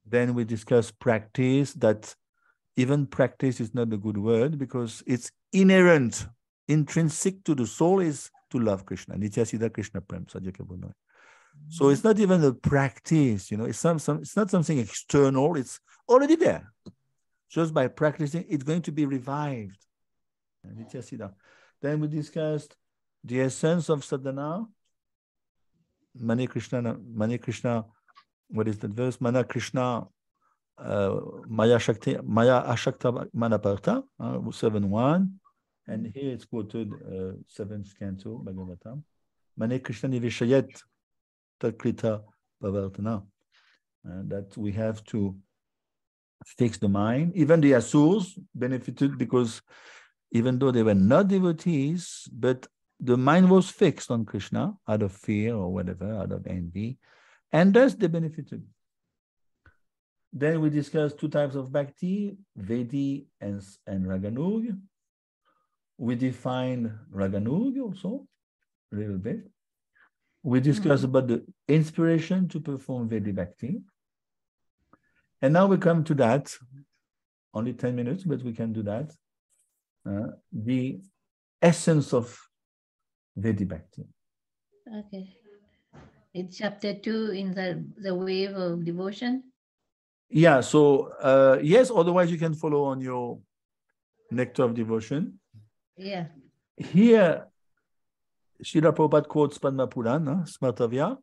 Then we discussed practice, that even practice is not a good word because it's inherent, intrinsic to the soul is to love Krishna. Nitya Siddha Krishna Prem, Sajjaka. So it's not even a practice, it's not something external, it's already there. Just by practicing, it's going to be revived. Nitya Siddha. Then we discussed the essence of sadhana. Mani Krishna, what is that verse? Mana Krishna, Maya Ashakta Manaparta, 7.1. And here it's quoted 7th canto, Bhagavatam. Mane Krishna Nivishayet Takrita Bhavartana. That we have to fix the mind. Even the Asurs benefited because even though they were not devotees, but the mind was fixed on Krishna out of fear or whatever, out of envy, and thus they benefited. Then we discussed two types of bhakti, Vedi and Raganug. We defined Raganug also a little bit. We discussed about the inspiration to perform Vedi bhakti. And now we come to that, only 10 minutes, but we can do that. The essence of Vedi bhakti. Okay. It's chapter 2 in the wave of devotion. Yeah, so yes, otherwise you can follow on your Nectar of Devotion. Yeah. Here, Srila Prabhupada quotes Padma Purana, Smartavya,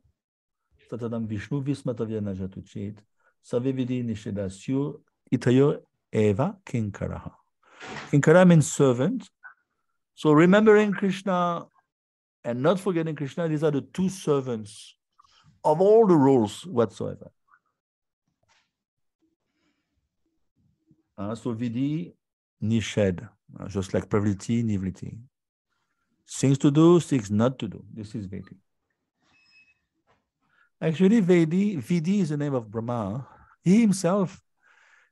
Tatadam Vishnu Vismatavya Najatuchit, Savividi Nishedasyu, Itayo Eva Kinkaraha. Kinkara means servant. So remembering Krishna and not forgetting Krishna, these are the two servants of all the roles whatsoever. So Vidi, Nished, just like Pravriti, Nivriti. Things to do, things not to do. This is Vedi. Actually, Vidi is the name of Brahma. He himself,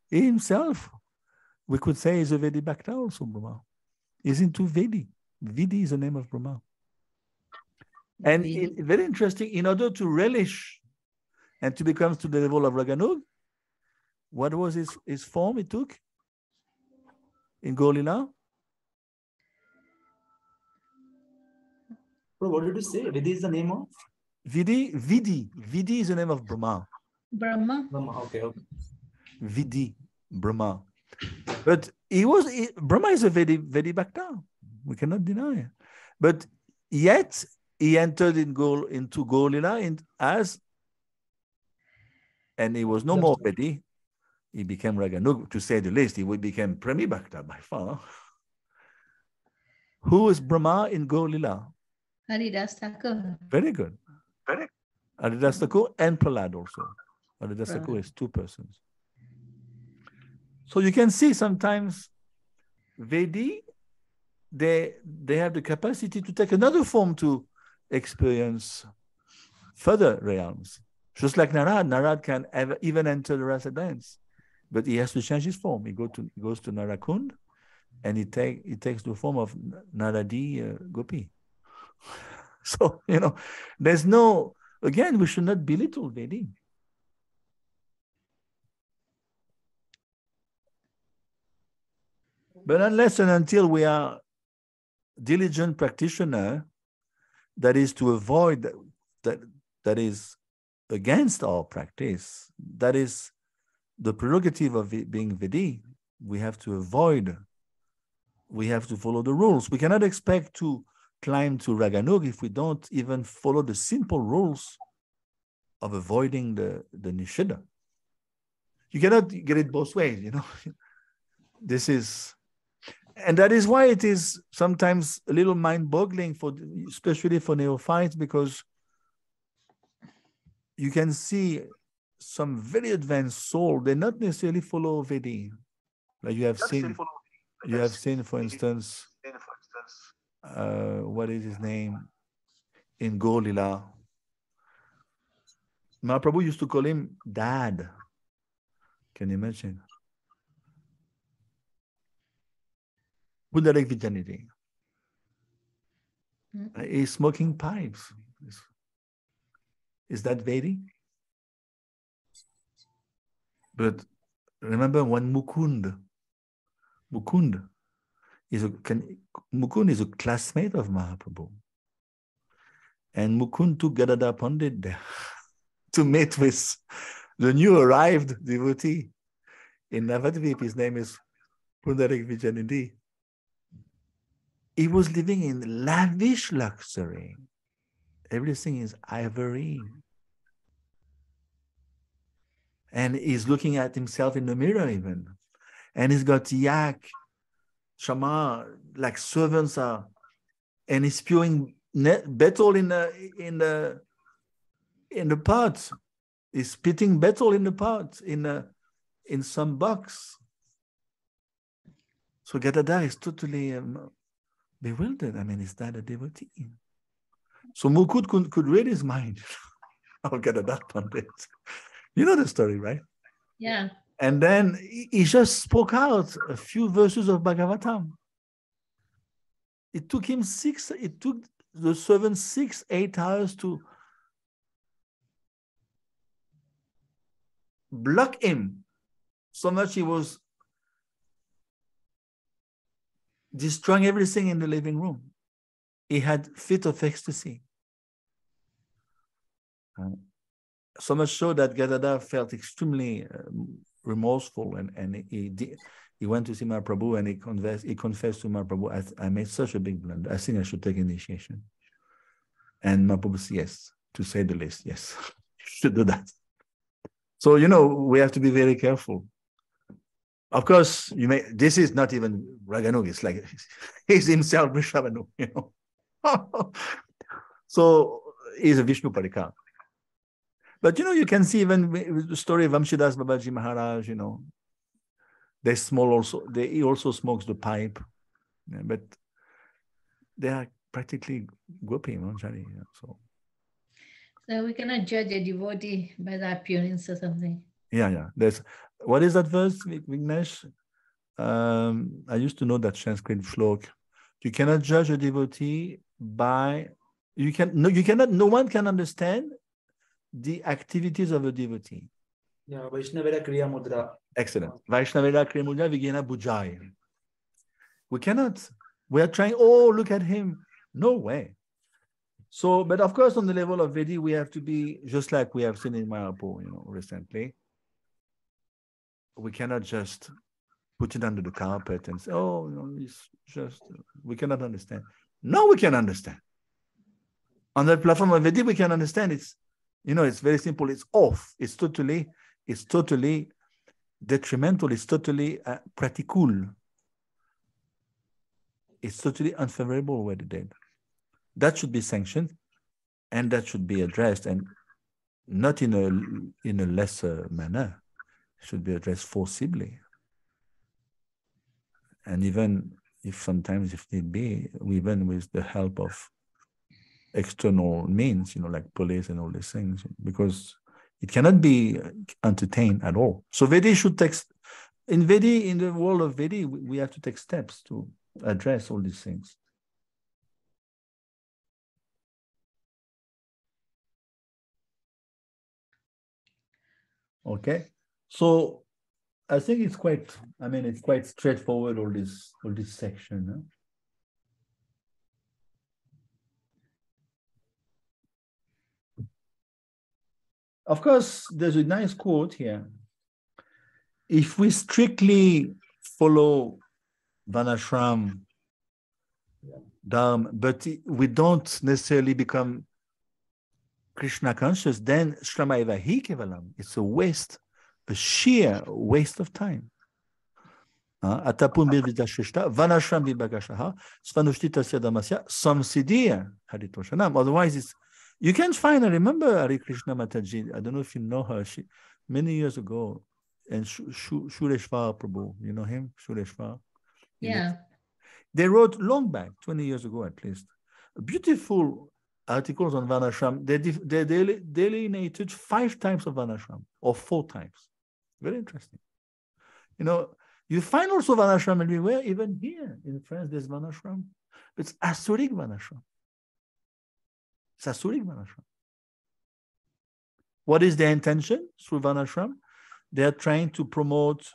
we could say is a Vedi Bhakta also, Brahma. He's into Vedi. Vidi is the name of Brahma. And very interesting, in order to relish and to become to the level of Raganug, what was his form he took in Golila? Bro, what did you say? Vidi is the name of? Vidi is the name of Brahma. Brahma? Okay. Vidi, Brahma. But Brahma is a Vedi Bhakta. We cannot deny it. But yet, he entered into Golila and he was no more Vedi. He became Raganug, to say the least. He became Premi Bhakta by far. Who was Brahma in Golila? Haridas Thakur. Very good. Haridas Thakur and Prahlad also. Haridas Thakur is two persons. So you can see sometimes Vedi, they have the capacity to take another form to experience further realms. Just like Narad can even enter the rasa dance, but he has to change his form. He goes to Narakund, and he takes the form of Naradi Gopi. So there's no. Again, we should not belittle Vedi. But unless and until we are diligent practitioner, that is to avoid that is against our practice, that is the prerogative of it being Vedi, we have to follow the rules. We cannot expect to climb to Raganug if we don't even follow the simple rules of avoiding the Nishida. You cannot get it both ways, you know. And that is why it is sometimes a little mind-boggling especially for neophytes, because you can see some very advanced soul, they not necessarily follow Vedi. Like you have seen, for instance, what is his name? In Golila. Mahaprabhu used to call him Dad. Can you imagine? Pundarik Vijaniti. He's smoking pipes. Is that Vedi? But remember when Mukund is a classmate of Mahaprabhu. And Mukund took Gadadhar Pandit there to meet with the new arrived devotee in Navadvip. His name is Pundarik Vijanidhi. He was living in lavish luxury. Everything is ivory. And he's looking at himself in the mirror even. And he's got yak, shama, like servants are, and he's spewing betel in the pot. He's spitting betel in the pot in some box. So Gadadhar is totally bewildered. I mean, is that a devotee? So Mukund could read his mind. I'll get that Pandit. You know the story, right? Yeah. And then he just spoke out a few verses of Bhagavatam. It took the servant 6-8 hours to block him. So much he was destroying everything in the living room. He had fit of ecstasy. So much so that Gadadhar felt extremely remorseful, and he went to see Mahaprabhu and he confessed to Mahaprabhu, I made such a big blunder. I think I should take initiation. And Mahaprabhu said, yes, to say the least, yes, you should do that. So, you know, we have to be very careful. Of course, this is not even Raganug, it's like he's himself Vrishabhanu, you know. So he's a Vishnu Parikar. But, you know, you can see even with the story of Vamshidas Babaji Maharaj, you know, he also smokes the pipe, but they are practically gopi, Manjari. So we cannot judge a devotee by the appearance or something. Yeah. What is that verse, Vignesh? I used to know that Sanskrit shlok. You cannot judge a devotee no one can understand the activities of a devotee. Yeah, Vaishnavera Kriya Mudra. Excellent. Vaishnavera Kriya Mudra Vigena Bujai. We cannot. We are trying, look at him. No way. So, but of course, on the level of Vedi, we have to be just like we have seen in Mayapur, you know, recently. We cannot just put it under the carpet and say, it's just, we cannot understand. No, we can understand. On the platform of Vedi, we can understand. It's very simple. It's off. It's totally detrimental. It's totally practical. It's totally unfavorable what they did. That should be sanctioned, and that should be addressed, and not in a lesser manner. It should be addressed forcibly. And even if need be, even with the help of external means, like police and all these things, because it cannot be entertained at all. So Vedi should in the world of Vedi, we have to take steps to address all these things. Okay, so I think it's quite straightforward, all this section. Huh? Of course, there's a nice quote here. if we strictly follow Vanashram, Dharma, but we don't necessarily become Krishna conscious, then Shrama eva hi kevalam. It's a waste, a sheer waste of time. Atapun birvidashishta, Vanashram vibhagashaha, Svanushtitasya damasya, samsiddhya haritoshanam. Otherwise, it's you can't find. I remember Hari Krishna Mataji. I don't know if you know her. She many years ago, and Shureshwar Prabhu. You know him, Shureshwar. Yeah. They wrote long back, 20 years ago at least, beautiful articles on Vanashram. They delineated 5 types of Vanashram, or 4 types. Very interesting. You know, you find also Vanashram everywhere, even here in France, there's Vanashram. It's Asuric Vanashram. It's Asuric Vanashram. What is their intention through Vanashram? They are trying to promote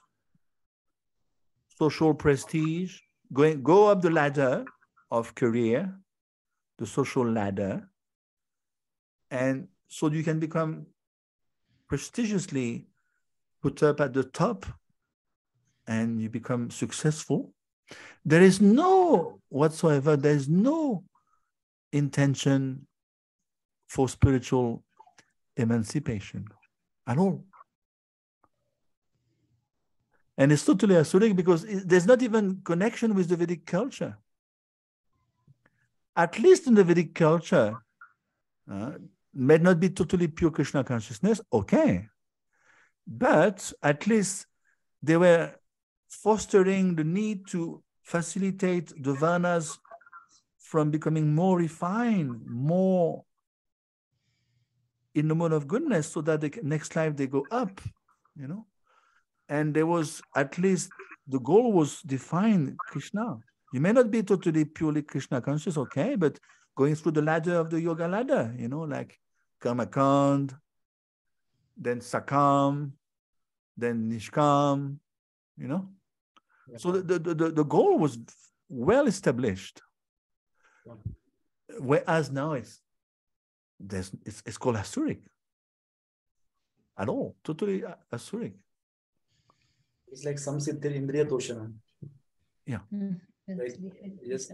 social prestige, go up the ladder of career, the social ladder, and so you can become prestigiously put up at the top and you become successful. There is no intention for spiritual emancipation at all. And it's totally Asuric because there's not even connection with the Vedic culture. At least in the Vedic culture, may not be totally pure Krishna consciousness, okay. But at least they were fostering the need to facilitate the Varnas from becoming more refined, more in the mode of goodness, so that the next life they go up, you know. And there was at least the goal was defined Krishna. You may not be totally purely Krishna conscious, okay, but going through the ladder of the yoga ladder, you know, like Karmakand, then Sakam, then Nishkam, you know. Yeah. So the goal was well established. Yeah. Whereas now it's called Asuric. At all, totally Asuric. It's like some siddhir indriya toshana. Yeah. Right? Just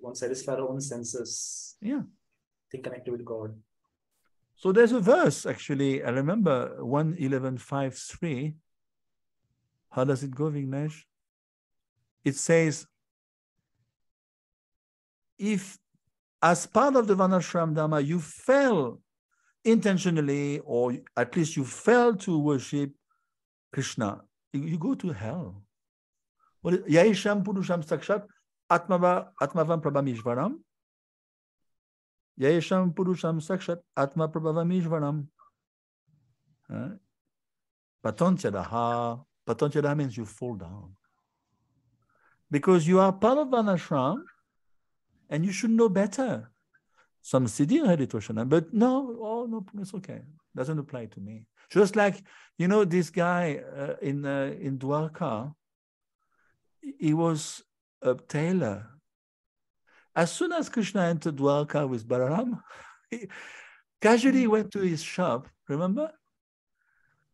want to satisfy our own senses. Yeah. Think connected with God. So there's a verse, actually, I remember 1:11:5:3. How does it go, Vignesh? It says, if as part of the Vanashram Dharma, you fail intentionally, or at least you fail to worship Krishna, you go to hell. Yaisham Purusham Sakshat Atmavam Prabhamishvaram. Yaisham Purusham Sakshat Atma Prabhamishvaram. Patantyadaha means you fall down. Because you are part of Vanashram and you should know better. Some Siddhi Haritoshanam, but no, it's okay. Doesn't apply to me. Just like, you know, this guy in Dwarka, he was a tailor. As soon as Krishna entered Dwarka with Balaram, he casually went to his shop, remember?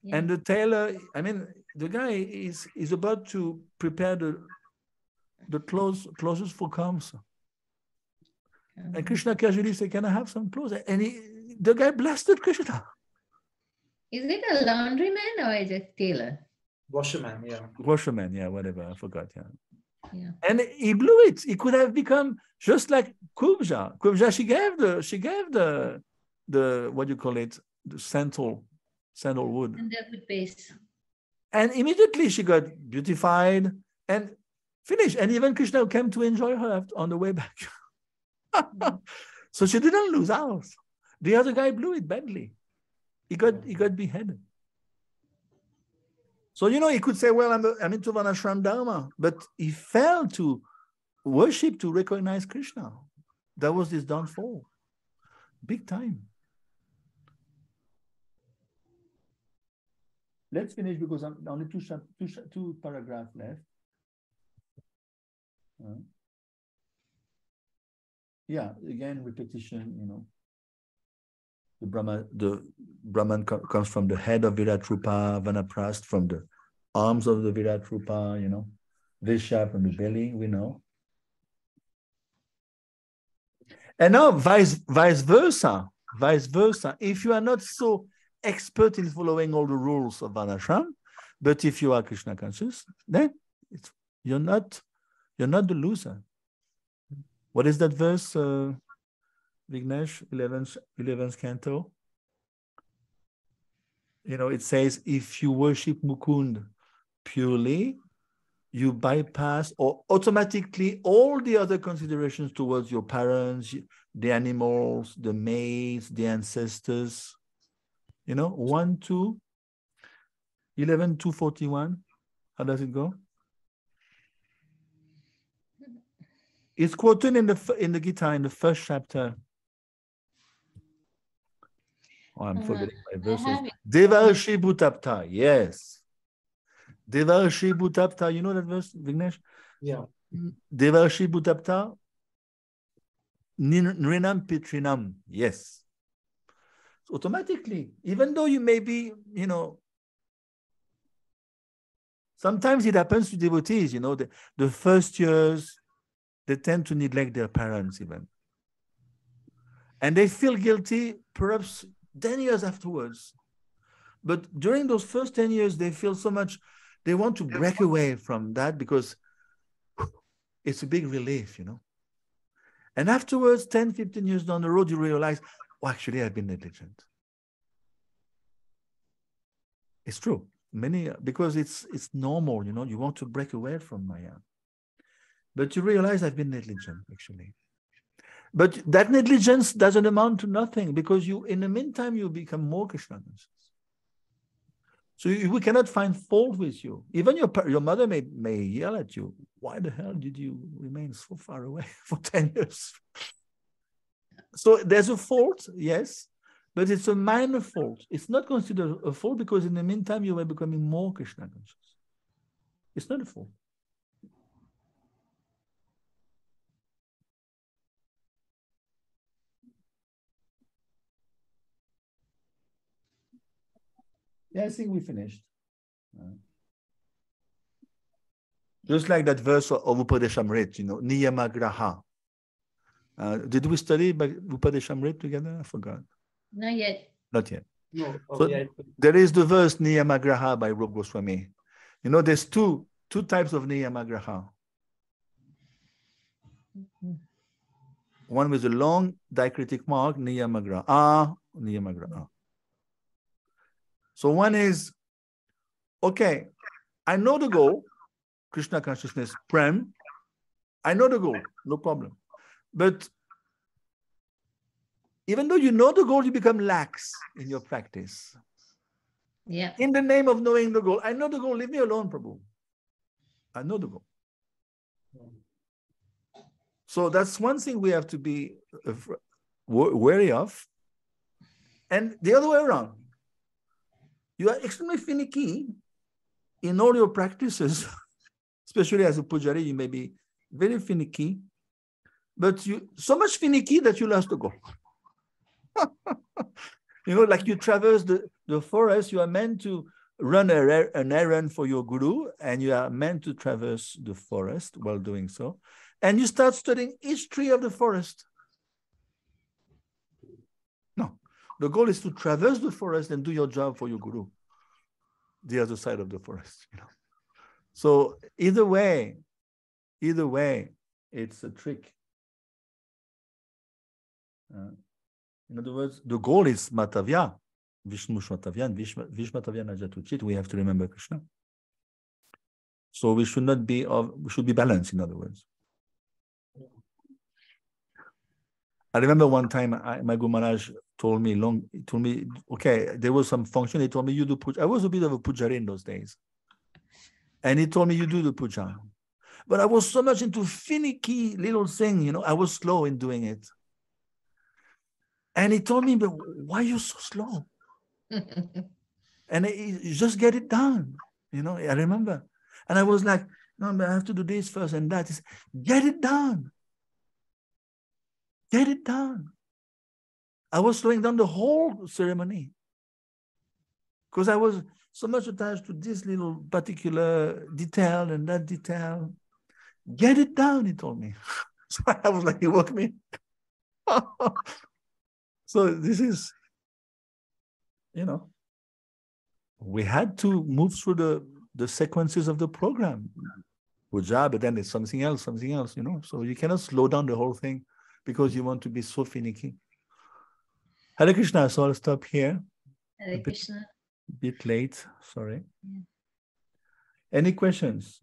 Yeah. And the tailor, I mean, the guy is about to prepare the clothes for Kamsa. And Krishna casually said, can I have some clothes? And the guy blasted Krishna. Is it a laundryman or is it a tailor? Washerman, yeah. Washerman, yeah, whatever, I forgot, yeah. Yeah. And he blew it. He could have become just like Kubja. Kubja, she gave the what do you call it, the sandalwood. Sandalwood paste. And immediately she got beautified and finished. And even Krishna came to enjoy her on the way back. So she didn't lose out. The other guy blew it badly. He got beheaded. So, you know, he could say, well, I'm into Vanashram Dharma, but he failed to worship, to recognize Krishna. That was his downfall. Big time. Let's finish because I'm only two paragraphs left. Yeah, again, repetition, you know. The Brahman comes from the head of Virat Rupa, Vanaprast from the arms of the Virat Rupa, you know, Visha from the belly, we know. And now vice versa. If you are not so expert in following all the rules of Varnashram, but if you are Krishna conscious, then you're not the loser. What is that verse, Vignesh, 11th canto? You know, it says, if you worship Mukund purely, you bypass or automatically all the other considerations towards your parents, the animals, the maids, the ancestors. You know, 1, 2, 11, 241. How does it go? It's quoted in the Gita in the first chapter. Oh, I'm forgetting my verses. Devarshi Bhutapta, yes. Devarshi Bhutapta, you know that verse, Vignesh? Yeah. Devarshi Bhutapta, Nrinam Pitrinam, yes. So automatically, even though you may be, you know, sometimes it happens to devotees, you know, the first years, they tend to neglect their parents even. And they feel guilty perhaps 10 years afterwards. But during those first 10 years, they feel so much, they want to break away from that because it's a big relief, you know. And afterwards, 10, 15 years down the road, you realize, oh, actually, I've been negligent. It's true. Because it's normal, you know, you want to break away from Maya. But you realize I've been negligent, actually. But that negligence doesn't amount to nothing because in the meantime, you become more Krishna conscious. So we cannot find fault with you. Even your mother may yell at you. Why the hell did you remain so far away for 10 years? So there's a fault, yes, but it's a minor fault. It's not considered a fault because in the meantime, you are becoming more Krishna conscious. It's not a fault. Yeah, I think we finished. Just like that verse of Upadeshamrit, you know, Niyamagraha. Did we study Upadeshamrit together? I forgot. Not yet. Not yet. No. So Yeah. there is the verse Niyamagraha by Rupa Goswami. You know, there's two types of Niyamagraha. One with a long diacritic mark, Niyamagraha. Niyamagraha. So one is, okay, I know the goal, Krishna consciousness, Prem. I know the goal, no problem. But even though you know the goal, you become lax in your practice. Yeah. In the name of knowing the goal, I know the goal, leave me alone, Prabhu. I know the goal. So that's one thing we have to be wary of. And the other way around, you are extremely finicky in all your practices, especially as a pujari, you may be very finicky, but you so much finicky that you lost the goal. You know, like you traverse the forest, you are meant to run an errand for your guru, and you are meant to traverse the forest while doing so. And you start studying each tree of the forest. No, the goal is to traverse the forest and do your job for your guru, the other side of the forest, you know. So either way, it's a trick. In other words, the goal is Matavya, Vishnu Matavya, and Vishmatavya Najatuchit. We have to remember Krishna. So we should not be we should be balanced, in other words. I remember one time my Guru Maharaj told me, okay, there was some function. He told me, you do puja. I was a bit of a pujari in those days. And he told me, you do the puja. But I was so much into finicky little thing, you know, I was slow in doing it. And he told me, but why are you so slow? And he just get it done. You know, I remember. And I was like, no, but I have to do this first and that. He said, get it done. Get it done. I was slowing down the whole ceremony because I was so much attached to this little particular detail and that detail. Get it down, he told me. So I was like, he woke me. So this is, you know, we had to move through the sequences of the program. Good job, but then it's something else, you know. So you cannot slow down the whole thing because you want to be so finicky. Hare Krishna, so I'll stop here. Hare Krishna. A bit late, sorry. Yeah. Any questions?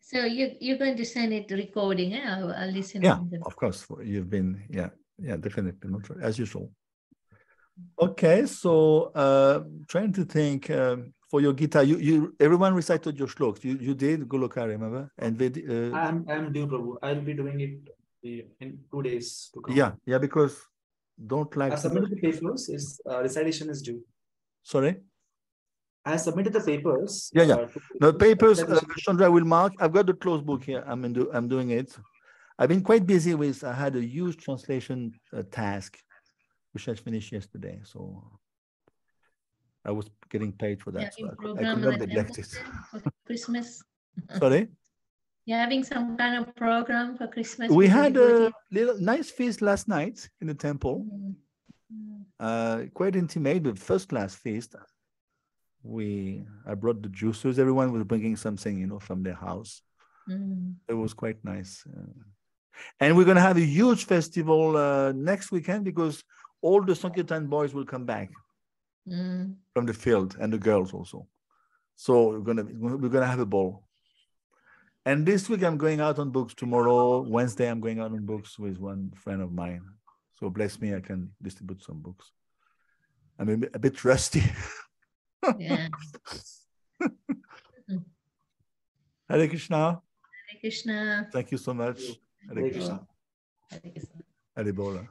So you're going to send it recording, eh? I'll listen. Yeah, of course. You've been, yeah, definitely, as usual. Okay, so trying to think for your Gita, you everyone recited your shloks. You did Goloka, remember? And I'm due, Prabhu. I'll be doing it in 2 days to come. Yeah, because don't like. I submitted the papers. Recitation is due. Sorry. I submitted the papers. Yeah. The papers, Chandra will mark. I've got the closed book here. I'm doing it. I've been quite busy with. I had a huge translation task, which I finished yesterday. So I was getting paid for that. So I could not neglect it. For Christmas. Sorry. You're having some kind of program for Christmas? We had a little nice feast last night in the temple. Quite intimate, but first-class feast. I brought the juicers. Everyone was bringing something, you know, from their house. It was quite nice. And we're going to have a huge festival next weekend because all the Sankirtan boys will come back from the field, and the girls also. So we're gonna have a ball. And this week I'm going out on books. Tomorrow, Wednesday, I'm going out on books with one friend of mine. So bless me, I can distribute some books. I'm a bit rusty. Yeah. Hare Krishna. Hare Krishna. Thank you so much. Hare Krishna. Hare Krishna. Hare Bola.